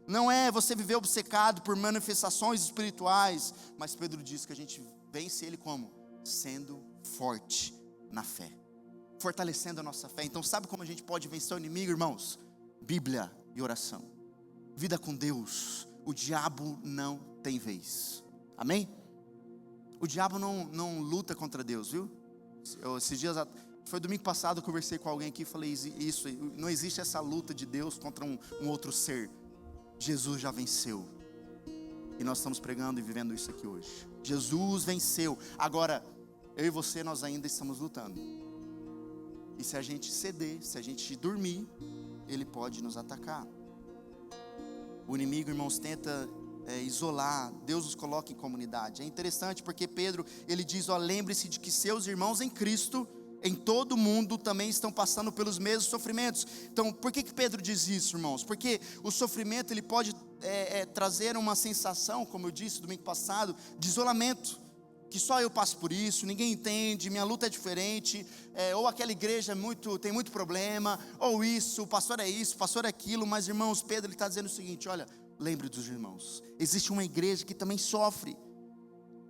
Não é você viver obcecado por manifestações espirituais. Mas Pedro diz que a gente vence ele como? Sendo forte na fé, fortalecendo a nossa fé. Então sabe como a gente pode vencer o inimigo, irmãos? Bíblia e oração, vida com Deus. O diabo não tem vez, amém? O diabo não luta contra Deus, viu? Esses dias, foi domingo passado, eu conversei com alguém aqui e falei isso, não existe essa luta de Deus contra um outro ser. Jesus já venceu. E nós estamos pregando e vivendo isso aqui hoje. Jesus venceu. Agora, eu e você, nós ainda estamos lutando. E se a gente ceder, se a gente dormir, ele pode nos atacar. O inimigo, irmãos, tenta isolar. Deus os coloca em comunidade. É interessante porque Pedro, ele diz, lembre-se de que seus irmãos em Cristo, em todo o mundo, também estão passando pelos mesmos sofrimentos. Então, por que Pedro diz isso, irmãos? Porque o sofrimento, ele pode trazer uma sensação, como eu disse domingo passado, de isolamento. Que só eu passo por isso, ninguém entende, minha luta é diferente, ou aquela igreja tem muito problema, ou isso, o pastor é isso, o pastor é aquilo. Mas, irmãos, Pedro está dizendo o seguinte, olha, lembre dos irmãos, existe uma igreja que também sofre.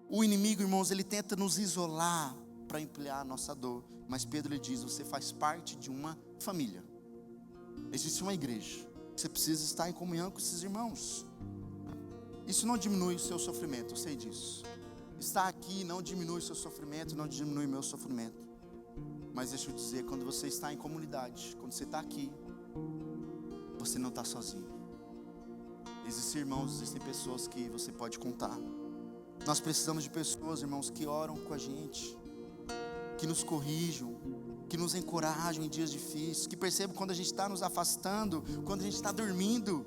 O inimigo, irmãos, ele tenta nos isolar para ampliar a nossa dor, mas Pedro, ele diz, você faz parte de uma família. Existe uma igreja, você precisa estar em comunhão com esses irmãos. Isso não diminui o seu sofrimento, eu sei disso. Estar aqui não diminui o seu sofrimento, não diminui o meu sofrimento. Mas deixa eu dizer, quando você está em comunidade, quando você está aqui, você não está sozinho. Existem irmãos, existem pessoas que você pode contar. Nós precisamos de pessoas, irmãos, que oram com a gente, que nos corrijam, que nos encorajam em dias difíceis, que percebam quando a gente está nos afastando, quando a gente está dormindo.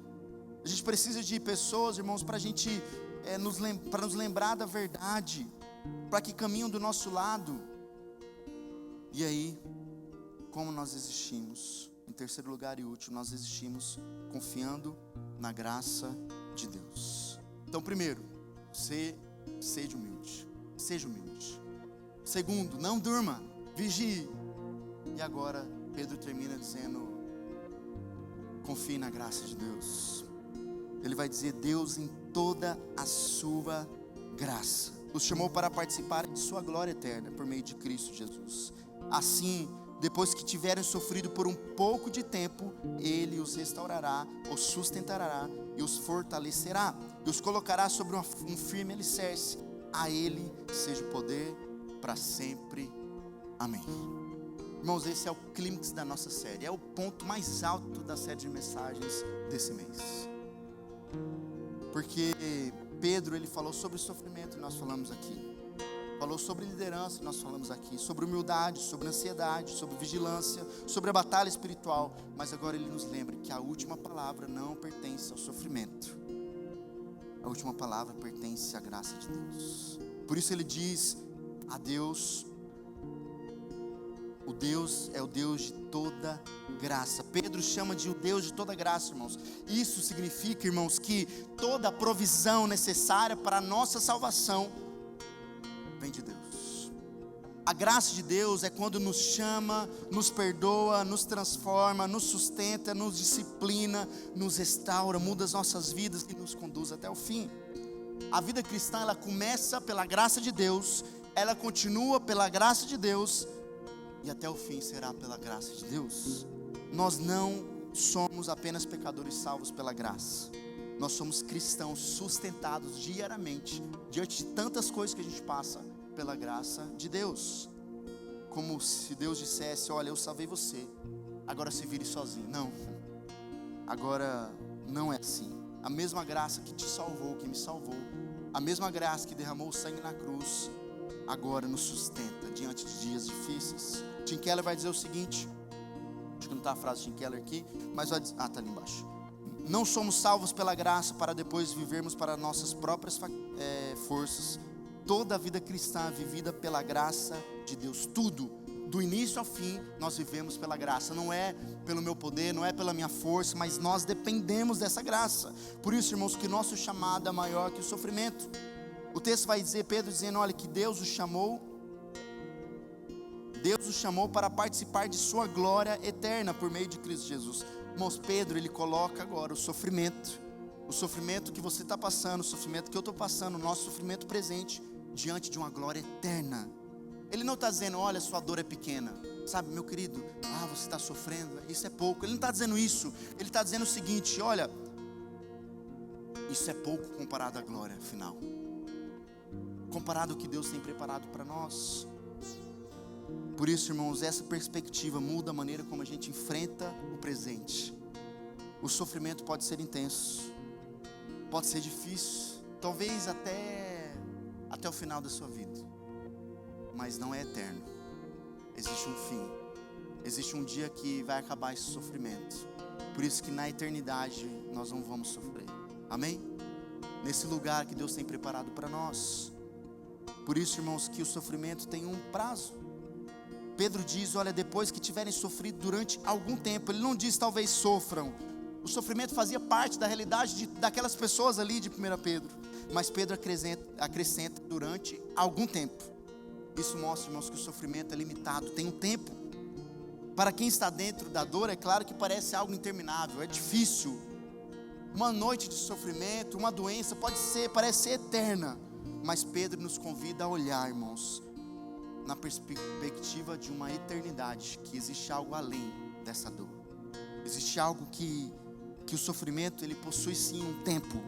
A gente precisa de pessoas, irmãos, para a gente para nos lembrar da verdade, para que caminham do nosso lado. E aí, como nós existimos? Em terceiro lugar e último, nós existimos confiando na graça de Deus. Então, primeiro, seja humilde. Seja humilde. Segundo, não durma, vigie. E agora, Pedro termina dizendo, confie na graça de Deus. Ele vai dizer, Deus em toda a sua graça os chamou para participar de sua glória eterna por meio de Cristo Jesus. Assim, depois que tiverem sofrido por um pouco de tempo, Ele os restaurará, os sustentará e os fortalecerá, e os colocará sobre um firme alicerce. A Ele seja o poder para sempre. Amém. Irmãos, esse é o clímax da nossa série, é o ponto mais alto da série de mensagens desse mês. Porque Pedro, ele falou sobre sofrimento, nós falamos aqui. Falou sobre liderança, nós falamos aqui. Sobre humildade, sobre ansiedade, sobre vigilância, sobre a batalha espiritual. Mas agora ele nos lembra que a última palavra não pertence ao sofrimento. A última palavra pertence à graça de Deus. Por isso ele diz a Deus, o Deus é o Deus de toda graça. Pedro chama de o Deus de toda graça, irmãos. Isso significa, irmãos, que toda a provisão necessária para a nossa salvação vem de Deus. A graça de Deus é quando nos chama, nos perdoa, nos transforma, nos sustenta, nos disciplina, nos restaura, muda as nossas vidas e nos conduz até o fim. A vida cristã, ela começa pela graça de Deus, ela continua pela graça de Deus e até o fim será pela graça de Deus. Nós não somos apenas pecadores salvos pela graça. Nós somos cristãos sustentados diariamente, diante de tantas coisas que a gente passa, pela graça de Deus. Como se Deus dissesse, olha, eu salvei você, agora se vire sozinho. Não, agora não é assim. A mesma graça que te salvou, que me salvou, a mesma graça que derramou o sangue na cruz, agora nos sustenta diante de dias difíceis. Tim Keller vai dizer o seguinte, acho que não está a frase de Tim Keller aqui, mas vai dizer, está ali embaixo. Não somos salvos pela graça para depois vivermos para nossas próprias forças. Toda a vida cristã é vivida pela graça de Deus. Tudo, do início ao fim, nós vivemos pela graça. Não é pelo meu poder, não é pela minha força, mas nós dependemos dessa graça. Por isso, irmãos, que nosso chamado é maior que o sofrimento. O texto vai dizer, Pedro dizendo, olha, que Deus o chamou para participar de sua glória eterna por meio de Cristo Jesus. Irmãos, Pedro, ele coloca agora o sofrimento que você está passando, o sofrimento que eu estou passando, o nosso sofrimento presente, diante de uma glória eterna. Ele não está dizendo, olha, sua dor é pequena, sabe, meu querido, você está sofrendo, isso é pouco. Ele não está dizendo isso, ele está dizendo o seguinte, olha, isso é pouco comparado à glória final. comparado ao que Deus tem preparado para nós. Por isso, irmãos, essa perspectiva muda a maneira como a gente enfrenta o presente. O sofrimento pode ser intenso, pode ser difícil, talvez até o final da sua vida, mas não é eterno. Existe um fim, existe um dia que vai acabar esse sofrimento. Por isso que na eternidade nós não vamos sofrer, amém? Nesse lugar que Deus tem preparado para nós. Por isso, irmãos, que o sofrimento tem um prazo. Pedro diz, olha, depois que tiverem sofrido durante algum tempo. Ele não diz talvez sofram. O sofrimento fazia parte da realidade daquelas pessoas ali de 1 Pedro. Mas Pedro acrescenta durante algum tempo. Isso mostra, irmãos, que o sofrimento é limitado, tem um tempo. Para quem está dentro da dor, é claro que parece algo interminável, é difícil. Uma noite de sofrimento, uma doença parece ser eterna. Mas Pedro nos convida a olhar, irmãos, na perspectiva de uma eternidade, que existe algo além dessa dor. Existe algo que o sofrimento, ele possui sim um tempo.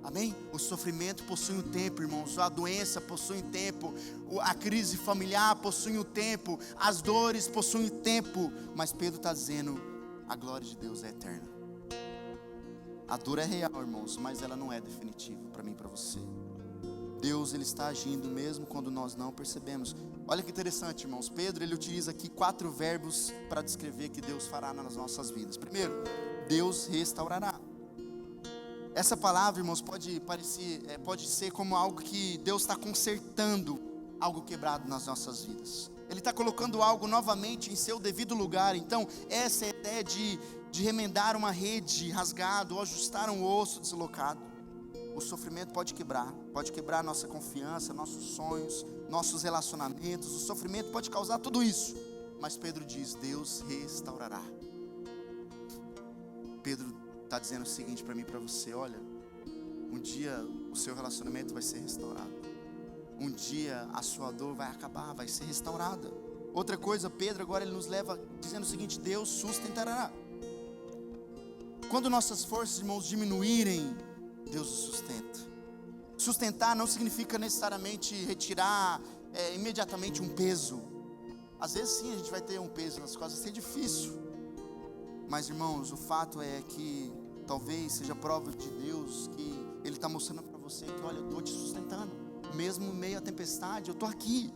Amém? O sofrimento possui um tempo, irmãos. A doença possui um tempo. A crise familiar possui um tempo. As dores possuem um tempo. Mas Pedro está dizendo, a glória de Deus é eterna. A dor é real, irmãos, mas ela não é definitiva para mim e para você. Deus, ele está agindo mesmo quando nós não percebemos. Olha que interessante, irmãos. Pedro, ele utiliza aqui 4 verbos para descrever que Deus fará nas nossas vidas. Primeiro, Deus restaurará. Essa palavra, irmãos, pode ser como algo que Deus está consertando algo quebrado nas nossas vidas. Ele está colocando algo novamente em seu devido lugar. Então, essa é a ideia de remendar uma rede rasgada ou ajustar um osso deslocado. O sofrimento pode quebrar nossa confiança, nossos sonhos, nossos relacionamentos. O sofrimento pode causar tudo isso. Mas Pedro diz, Deus restaurará. Pedro está dizendo o seguinte para mim e para você, olha, um dia o seu relacionamento vai ser restaurado. Um dia a sua dor vai acabar, vai ser restaurada. Outra coisa, Pedro agora ele nos leva dizendo o seguinte, Deus sustentará. Quando nossas forças, irmãos, diminuírem, Deus os sustenta. Sustentar não significa necessariamente retirar imediatamente um peso. Às vezes sim, a gente vai ter um peso nas costas, vai ser difícil. Mas, irmãos, o fato é que talvez seja prova de Deus, que Ele está mostrando para você que, olha, eu estou te sustentando. Mesmo em meio à tempestade, eu estou aqui.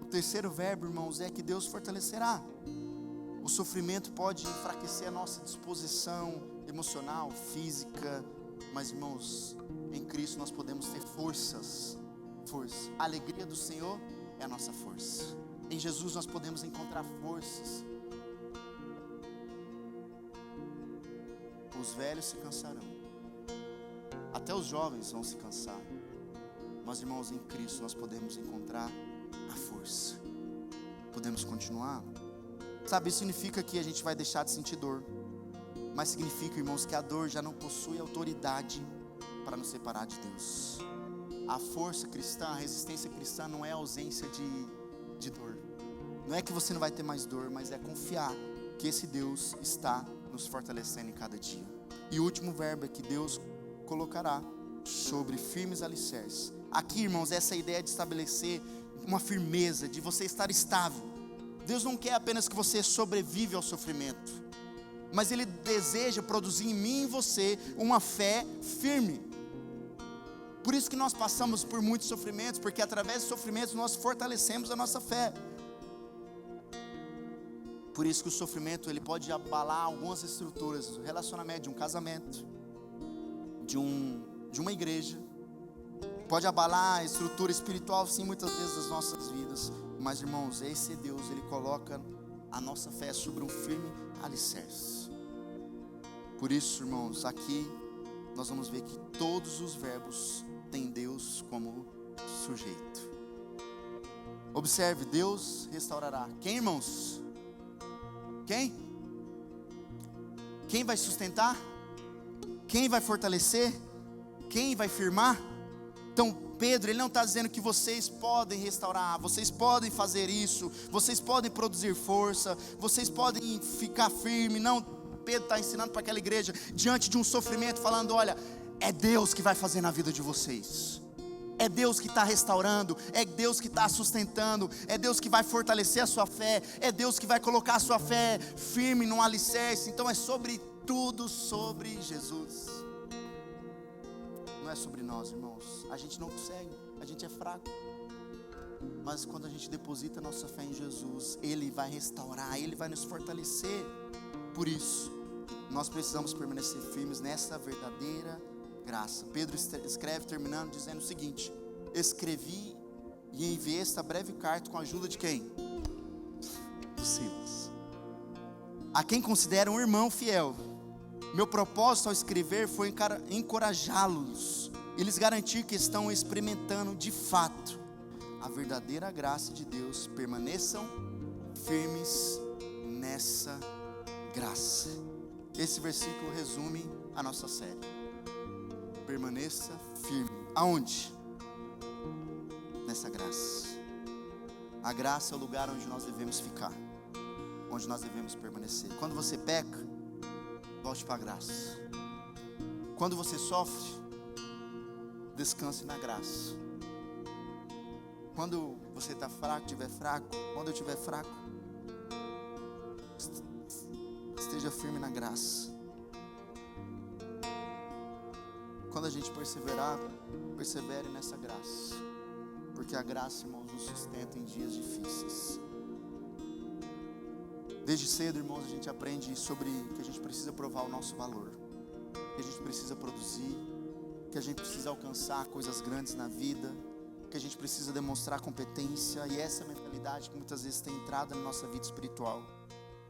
O terceiro verbo, irmãos, é que Deus fortalecerá. O sofrimento pode enfraquecer a nossa disposição emocional, física. Mas, irmãos, em Cristo nós podemos ter força. A alegria do Senhor é a nossa força. Em Jesus nós podemos encontrar forças. Os velhos se cansarão, até os jovens vão se cansar. Mas, irmãos, em Cristo nós podemos encontrar a força. Podemos continuar. Sabe, isso significa que a gente vai deixar de sentir dor. Mas significa, irmãos, que a dor já não possui autoridade para nos separar de Deus. A força cristã, a resistência cristã não é a ausência de dor. Não é que você não vai ter mais dor, mas é confiar que esse Deus está nos fortalecendo em cada dia. E o último verbo é que Deus colocará sobre firmes alicerces. Aqui, irmãos, essa ideia de estabelecer uma firmeza, de você estar estável. Deus não quer apenas que você sobreviva ao sofrimento, mas Ele deseja produzir em mim e em você uma fé firme. Por isso que nós passamos por muitos sofrimentos, porque através dos sofrimentos nós fortalecemos a nossa fé. Por isso que o sofrimento ele pode abalar algumas estruturas do relacionamento, de um casamento, de uma igreja. Pode abalar a estrutura espiritual, sim, muitas vezes das nossas vidas. Mas, irmãos, esse Deus, Ele coloca a nossa fé sobre um firme alicerce. Por isso, irmãos, aqui nós vamos ver que todos os verbos têm Deus como sujeito. Observe, Deus restaurará. Quem, irmãos? Quem? Quem vai sustentar? Quem vai fortalecer? Quem vai firmar? Então Pedro, ele não está dizendo que vocês podem restaurar, vocês podem fazer isso, vocês podem produzir força, vocês podem ficar firme. Não, Pedro está ensinando para aquela igreja, diante de um sofrimento, falando, olha, é Deus que vai fazer na vida de vocês. É Deus que está restaurando, é Deus que está sustentando, é Deus que vai fortalecer a sua fé, é Deus que vai colocar a sua fé firme num alicerce. Então é sobre tudo, sobre Jesus. Não é sobre nós, irmãos. A gente não consegue, a gente é fraco. Mas quando a gente deposita a nossa fé em Jesus, Ele vai restaurar, Ele vai nos fortalecer. Por isso, nós precisamos permanecer firmes nessa verdadeira graça. Pedro escreve terminando dizendo o seguinte: escrevi e enviei esta breve carta com a ajuda de quem? Do Silas, a quem considero um irmão fiel. Meu propósito ao escrever foi encorajá-los e lhes garantir que estão experimentando de fato a verdadeira graça de Deus. Permaneçam firmes nessa graça. Esse versículo resume a nossa série. Permaneça firme. Aonde? Nessa graça. A graça é o lugar onde nós devemos ficar, onde nós devemos permanecer. Quando você peca, volte para a graça. Quando você sofre, descanse na graça. Quando você está fraco, estiver fraco, quando eu estiver fraco, esteja firme na graça. Quando a gente perseverar, persevere nessa graça, porque a graça, irmãos, nos sustenta em dias difíceis. Desde cedo, irmãos, a gente aprende sobre que a gente precisa provar o nosso valor, que a gente precisa produzir, que a gente precisa alcançar coisas grandes na vida, que a gente precisa demonstrar competência. E essa mentalidade que muitas vezes tem entrado na nossa vida espiritual.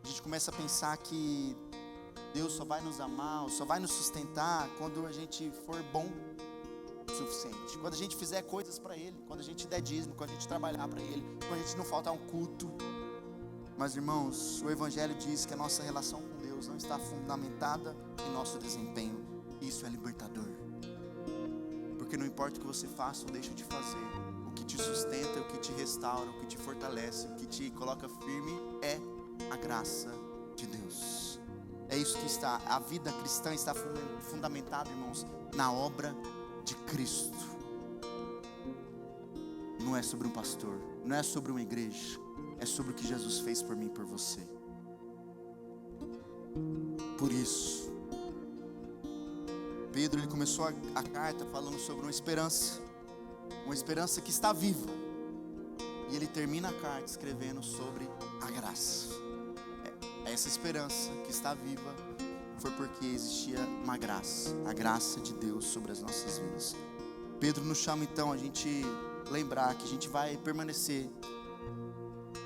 A gente começa a pensar que Deus só vai nos amar, ou só vai nos sustentar quando a gente for bom o suficiente, quando a gente fizer coisas para Ele, quando a gente der dízimo, quando a gente trabalhar para Ele, quando a gente não faltar um culto. Mas, irmãos, o Evangelho diz que a nossa relação com Deus não está fundamentada em nosso desempenho. Isso é libertador, porque não importa o que você faça ou deixa de fazer, o que te sustenta, o que te restaura, o que te fortalece, o que te coloca firme é a graça de Deus. É isso que está, a vida cristã está fundamentada, irmãos, na obra de Cristo. Não é sobre um pastor, não é sobre uma igreja, é sobre o que Jesus fez por mim e por você. Por isso, Pedro, ele começou a carta falando sobre uma esperança que está viva. E ele termina a carta escrevendo sobre a graça. Essa esperança que está viva foi porque existia uma graça, a graça de Deus sobre as nossas vidas. Pedro nos chama então a gente lembrar que a gente vai permanecer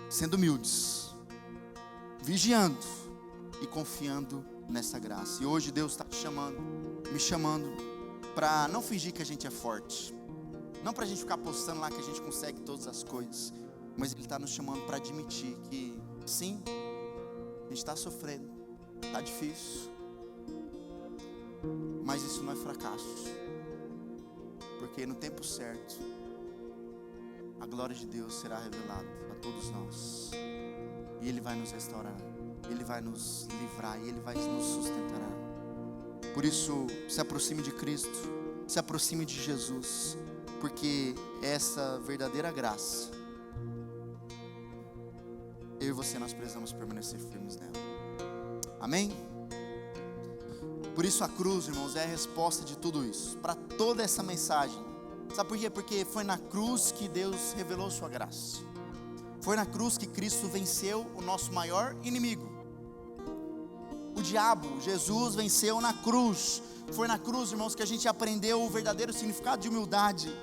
sendo humildes, vigiando e confiando nessa graça. E hoje Deus está me chamando para não fingir que a gente é forte, não para a gente ficar postando lá que a gente consegue todas as coisas, mas Ele está nos chamando para admitir que sim, a gente está sofrendo, está difícil, mas isso não é fracasso, porque no tempo certo a glória de Deus será revelada a todos nós, e Ele vai nos restaurar, Ele vai nos livrar, e Ele vai nos sustentar. Por isso, se aproxime de Cristo, se aproxime de Jesus, porque essa verdadeira graça, eu e você, nós precisamos permanecer firmes nela. Amém? Por isso a cruz, irmãos, é a resposta de tudo isso, para toda essa mensagem. Sabe por quê? Porque foi na cruz que Deus revelou sua graça. Foi na cruz que Cristo venceu o nosso maior inimigo, o diabo. Jesus venceu na cruz. Foi na cruz, irmãos, que a gente aprendeu o verdadeiro significado de humildade.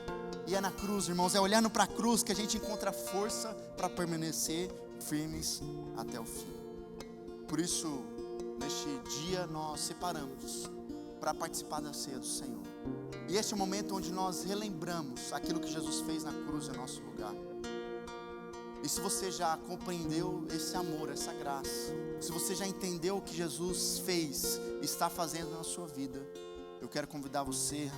E é na cruz, irmãos, é olhando para a cruz que a gente encontra força para permanecer firmes até o fim. Por isso, neste dia nós separamos para participar da ceia do Senhor. E este é o momento onde nós relembramos aquilo que Jesus fez na cruz em nosso lugar. E se você já compreendeu esse amor, essa graça, se você já entendeu o que Jesus fez, está fazendo na sua vida, eu quero convidar você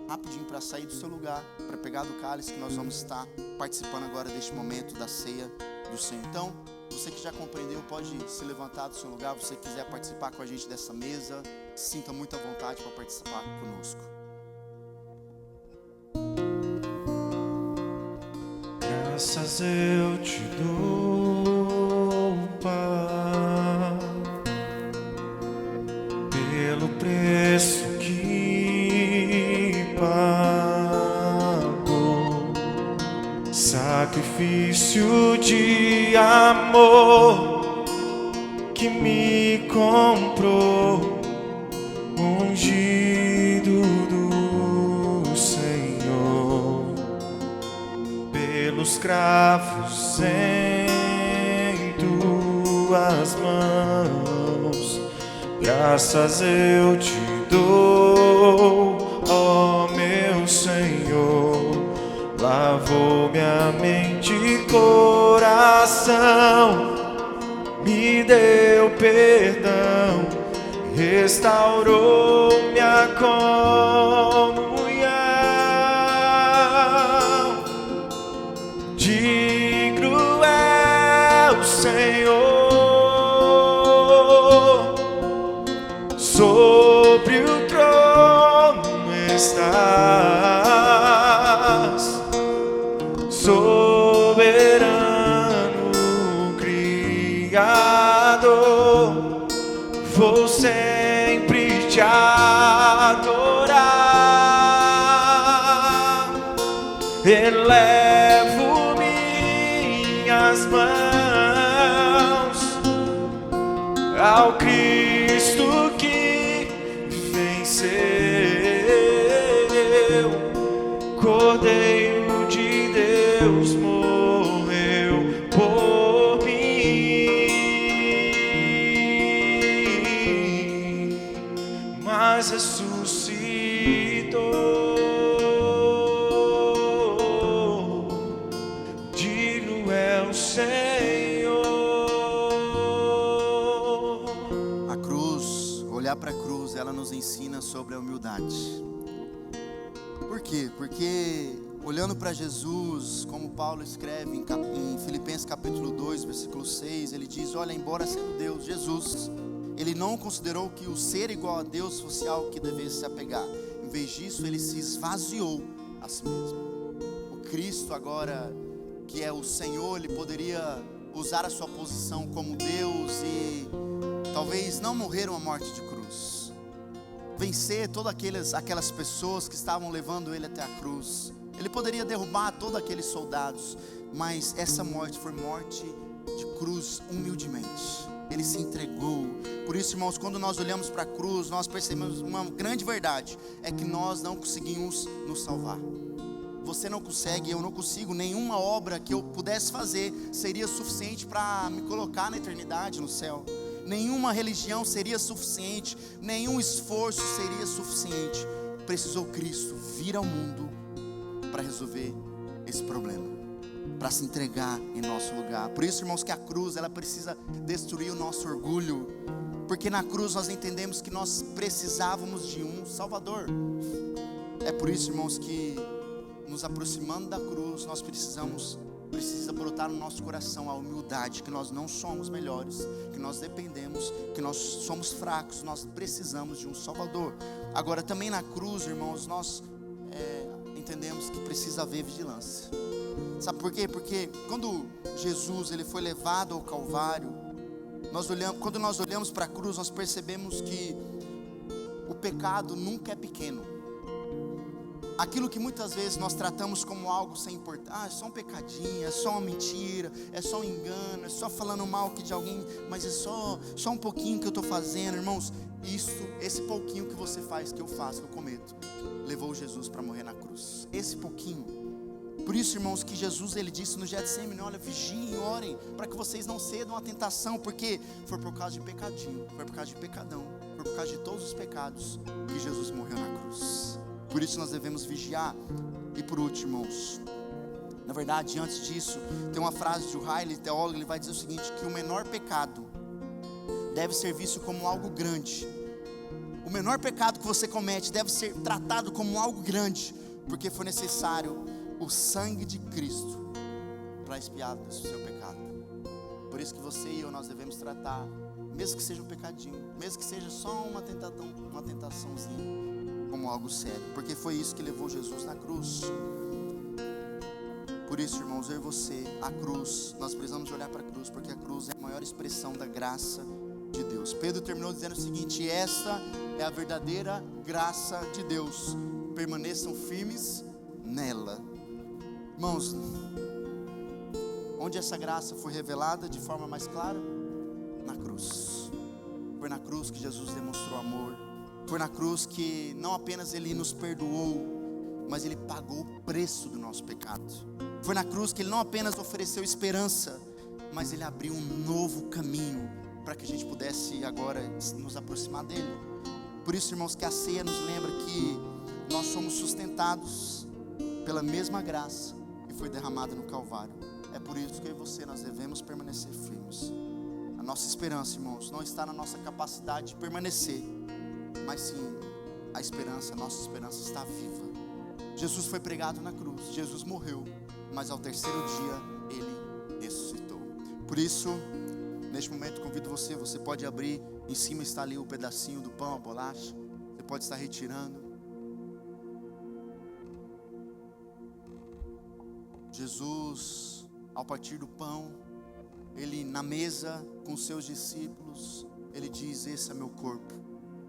rapidinho para sair do seu lugar, para pegar do cálice, que nós vamos estar participando agora deste momento da ceia do Senhor. Então, você que já compreendeu, pode se levantar do seu lugar. Você quiser participar com a gente dessa mesa, sinta muita vontade para participar conosco. Graças eu te dou, Pai, pelo preço que pagou, sacrifício de amor que me comprou, ungido do Senhor, pelos cravos em tuas mãos. Graças eu te dou, ó meu Senhor. Lavou minha mente e coração, me deu perdão, restaurou minha comunhão. Digno é o Senhor, sobre o trono estás, soberano Criador. Vou sempre te adorar, elevo minhas mãos ao Cristo que venceu, Cordeiro de Deus morreu por mim, mas ressuscitou. Digno é o Senhor. A cruz, olhar para a cruz, ela nos ensina sobre a humildade. Por quê? Porque olhando para Jesus, como Paulo escreve em Filipenses capítulo 2, versículo 6, ele diz: olha, embora sendo Deus, Jesus, ele não considerou que o ser igual a Deus fosse algo que devesse se apegar. Em vez disso, ele se esvaziou a si mesmo. O Cristo agora, que é o Senhor, ele poderia usar a sua posição como Deus e talvez não morrer uma morte de cruz, vencer todas aquelas pessoas que estavam levando ele até a cruz. Ele poderia derrubar todos aqueles soldados, mas essa morte foi morte de cruz humildemente. Ele se entregou. Por isso, irmãos, quando nós olhamos para a cruz, nós percebemos uma grande verdade: é que nós não conseguimos nos salvar. Você não consegue, eu não consigo. Nenhuma obra que eu pudesse fazer seria suficiente para me colocar na eternidade, no céu. Nenhuma religião seria suficiente, nenhum esforço seria suficiente. Precisou Cristo vir ao mundo para resolver esse problema, para se entregar em nosso lugar. Por isso, irmãos, que a cruz, ela precisa destruir o nosso orgulho, porque na cruz nós entendemos que nós precisávamos de um Salvador. É por isso, irmãos, que nos aproximando da cruz, nós precisa brotar no nosso coração a humildade, que nós não somos melhores, que nós dependemos, que nós somos fracos, nós precisamos de um Salvador. Agora também na cruz, irmãos, nós entendemos que precisa haver vigilância. Sabe por quê? Porque quando Jesus ele foi levado ao Calvário, quando nós olhamos para a cruz, nós percebemos que o pecado nunca é pequeno. Aquilo que muitas vezes nós tratamos como algo sem importância, é só um pecadinho, é só uma mentira, é só um engano, é só falando mal de alguém, mas é só um pouquinho que eu estou fazendo. Irmãos, esse pouquinho que você faz, que eu faço, que eu cometo, levou Jesus para morrer na cruz. Esse pouquinho. Por isso, irmãos, que Jesus ele disse no Getsemane: olha, vigiem e orem, para que vocês não cedam à tentação, porque foi por causa de pecadinho, foi por causa de pecadão, foi por causa de todos os pecados que Jesus morreu na cruz. Por isso nós devemos vigiar. E por último, irmãos, na verdade, antes disso, tem uma frase de Riley, teólogo, ele vai dizer o seguinte: que o menor pecado deve ser visto como algo grande. O menor pecado que você comete deve ser tratado como algo grande, porque foi necessário o sangue de Cristo para expiar o seu pecado. Por isso que você e eu, nós devemos tratar, mesmo que seja um pecadinho, mesmo que seja só uma tentaçãozinha, como algo sério, porque foi isso que levou Jesus na cruz. Por isso, irmãos, eu e você, a cruz, nós precisamos olhar para a cruz, porque a cruz é a maior expressão da graça de Deus. Pedro terminou dizendo o seguinte: esta é a verdadeira graça de Deus, permaneçam firmes nela. Irmãos, onde essa graça foi revelada de forma mais clara? Na cruz. Foi na cruz que Jesus demonstrou amor. Foi na cruz que não apenas Ele nos perdoou, mas Ele pagou o preço do nosso pecado. Foi na cruz que Ele não apenas ofereceu esperança, mas Ele abriu um novo caminho para que a gente pudesse agora nos aproximar dEle. Por isso, irmãos, que a ceia nos lembra que nós somos sustentados pela mesma graça que foi derramada no Calvário. É por isso que eu e você, nós devemos permanecer firmes. A nossa esperança, irmãos, não está na nossa capacidade de permanecer, mas sim a nossa esperança está viva. Jesus foi pregado na cruz, Jesus morreu, mas ao terceiro dia Ele ressuscitou. Por isso, neste momento convido você pode abrir, em cima está ali o pedacinho do pão, a bolacha, você pode estar retirando. Jesus, ao partir do pão, Ele na mesa com os seus discípulos, Ele diz: esse é meu corpo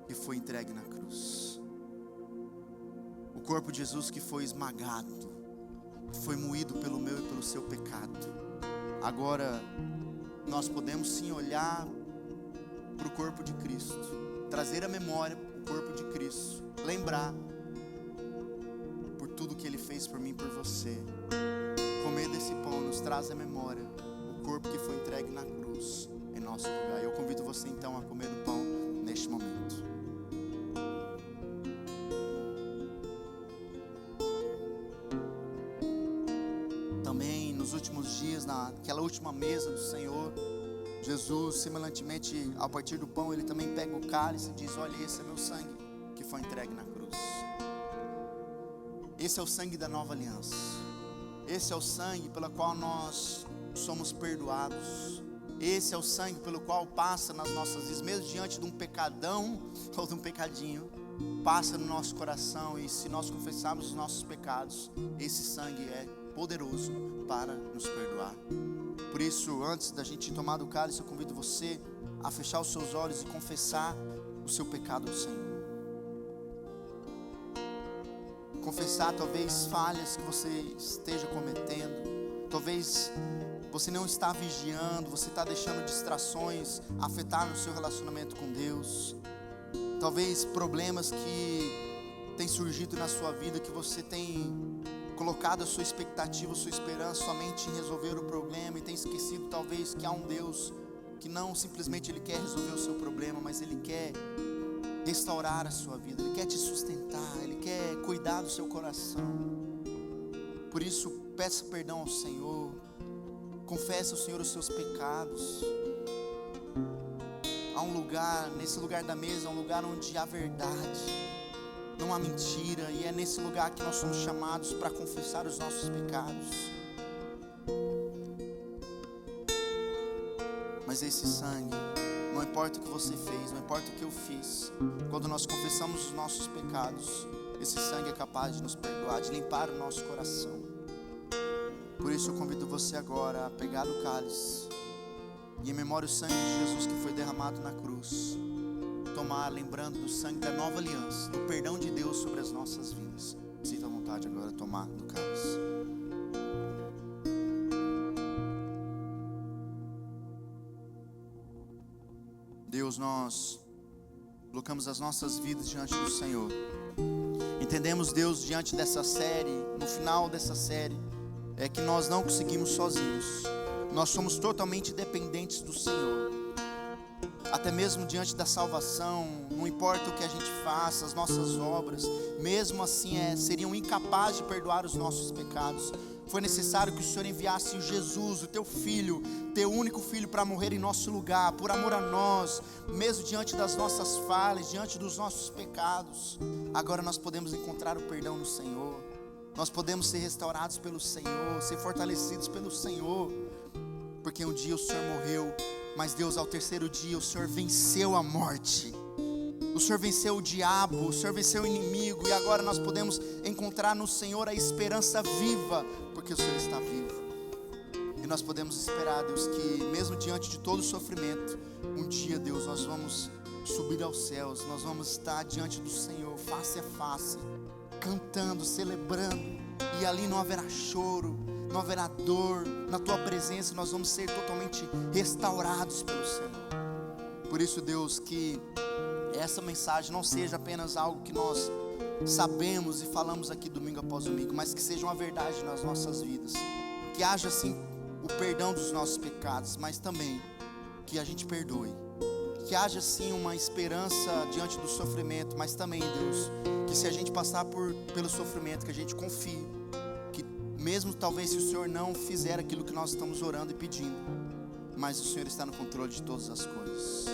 que foi entregue na cruz. O corpo de Jesus que foi esmagado, que foi moído pelo meu e pelo seu pecado. Agora nós podemos sim olhar para o corpo de Cristo, trazer à memória o corpo de Cristo, lembrar por tudo que Ele fez por mim e por você. Comer desse pão nos traz à memória o corpo que foi entregue na cruz em nosso lugar. Eu convido você então a comer do pão neste momento. Também nos últimos dias, naquela última mesa do Senhor, Jesus, semelhantemente ao partir do pão, Ele também pega o cálice e diz: olha, esse é meu sangue que foi entregue na cruz. Esse é o sangue da nova aliança. Esse é o sangue pelo qual nós somos perdoados. Esse é o sangue pelo qual passa nas nossas vidas, mesmo diante de um pecadão ou de um pecadinho, passa no nosso coração. E se nós confessarmos os nossos pecados, esse sangue é poderoso para nos perdoar. Por isso, antes da gente tomar do cálice, eu convido você a fechar os seus olhos e confessar o seu pecado ao Senhor. Confessar talvez falhas que você esteja cometendo. Talvez você não está vigiando, você está deixando distrações afetar no seu relacionamento com Deus. Talvez problemas que têm surgido na sua vida, que você tem colocado a sua expectativa, a sua esperança somente em resolver o problema, e tem esquecido talvez que há um Deus que não simplesmente Ele quer resolver o seu problema, mas Ele quer restaurar a sua vida, Ele quer te sustentar, Ele quer cuidar do seu coração. Por isso, peça perdão ao Senhor, confesse ao Senhor os seus pecados. Há um lugar, nesse lugar da mesa, um lugar onde há verdade, não há mentira, e é nesse lugar que nós somos chamados para confessar os nossos pecados. Mas esse sangue, não importa o que você fez, não importa o que eu fiz, quando nós confessamos os nossos pecados, esse sangue é capaz de nos perdoar, de limpar o nosso coração. Por isso eu convido você agora a pegar o cálice e, em memória, o sangue de Jesus que foi derramado na cruz, tomar, lembrando do sangue da nova aliança, do perdão de Deus sobre as nossas vidas. Sinta a vontade agora de tomar do cálice. Deus, nós colocamos as nossas vidas diante do Senhor. Entendemos, Deus, diante dessa série, no final dessa série, é que nós não conseguimos sozinhos. Nós somos totalmente dependentes do Senhor. Até mesmo diante da salvação, não importa o que a gente faça, as nossas obras, mesmo assim seriam incapazes de perdoar os nossos pecados. Foi necessário que o Senhor enviasse o Jesus, o teu filho, teu único filho, para morrer em nosso lugar, por amor a nós, mesmo diante das nossas falhas, diante dos nossos pecados. Agora nós podemos encontrar o perdão no Senhor, nós podemos ser restaurados pelo Senhor, ser fortalecidos pelo Senhor, porque um dia o Senhor morreu, mas Deus, ao terceiro dia o Senhor venceu a morte. O Senhor venceu o diabo, o Senhor venceu o inimigo, e agora nós podemos encontrar no Senhor a esperança viva, porque o Senhor está vivo. E nós podemos esperar, Deus, que mesmo diante de todo o sofrimento, um dia, Deus, nós vamos subir aos céus, nós vamos estar diante do Senhor, face a face, cantando, celebrando, e ali não haverá choro, não haverá dor. Na Tua presença nós vamos ser totalmente restaurados pelo Senhor. Por isso, Deus, que essa mensagem não seja apenas algo que nós sabemos e falamos aqui domingo após domingo, mas que seja uma verdade nas nossas vidas. Que haja sim o perdão dos nossos pecados, mas também que a gente perdoe. Que haja sim uma esperança diante do sofrimento, mas também, Deus, que se a gente passar pelo sofrimento, que a gente confie, que mesmo talvez se o Senhor não fizer aquilo que nós estamos orando e pedindo, mas o Senhor está no controle de todas as coisas.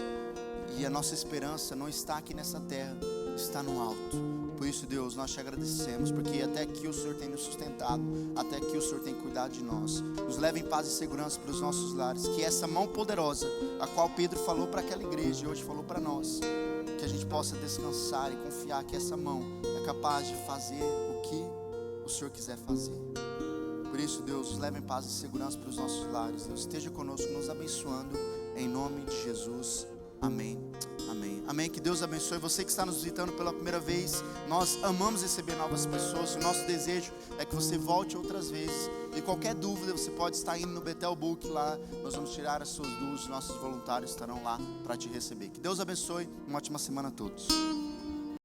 E a nossa esperança não está aqui nessa terra, está no alto. Por isso, Deus, nós te agradecemos, porque até aqui o Senhor tem nos sustentado, até aqui o Senhor tem cuidado de nós. Nos leva em paz e segurança para os nossos lares. Que essa mão poderosa, a qual Pedro falou para aquela igreja e hoje falou para nós, que a gente possa descansar e confiar que essa mão é capaz de fazer o que o Senhor quiser fazer. Por isso, Deus, nos leva em paz e segurança para os nossos lares. Deus, esteja conosco, nos abençoando, em nome de Jesus. Amém, amém, amém. Que Deus abençoe você que está nos visitando pela primeira vez. Nós amamos receber novas pessoas. O nosso desejo é que você volte outras vezes. E qualquer dúvida, você pode estar indo no Betel Book lá. Nós vamos tirar as suas dúvidas. Nossos voluntários estarão lá para te receber. Que Deus abençoe. Uma ótima semana a todos.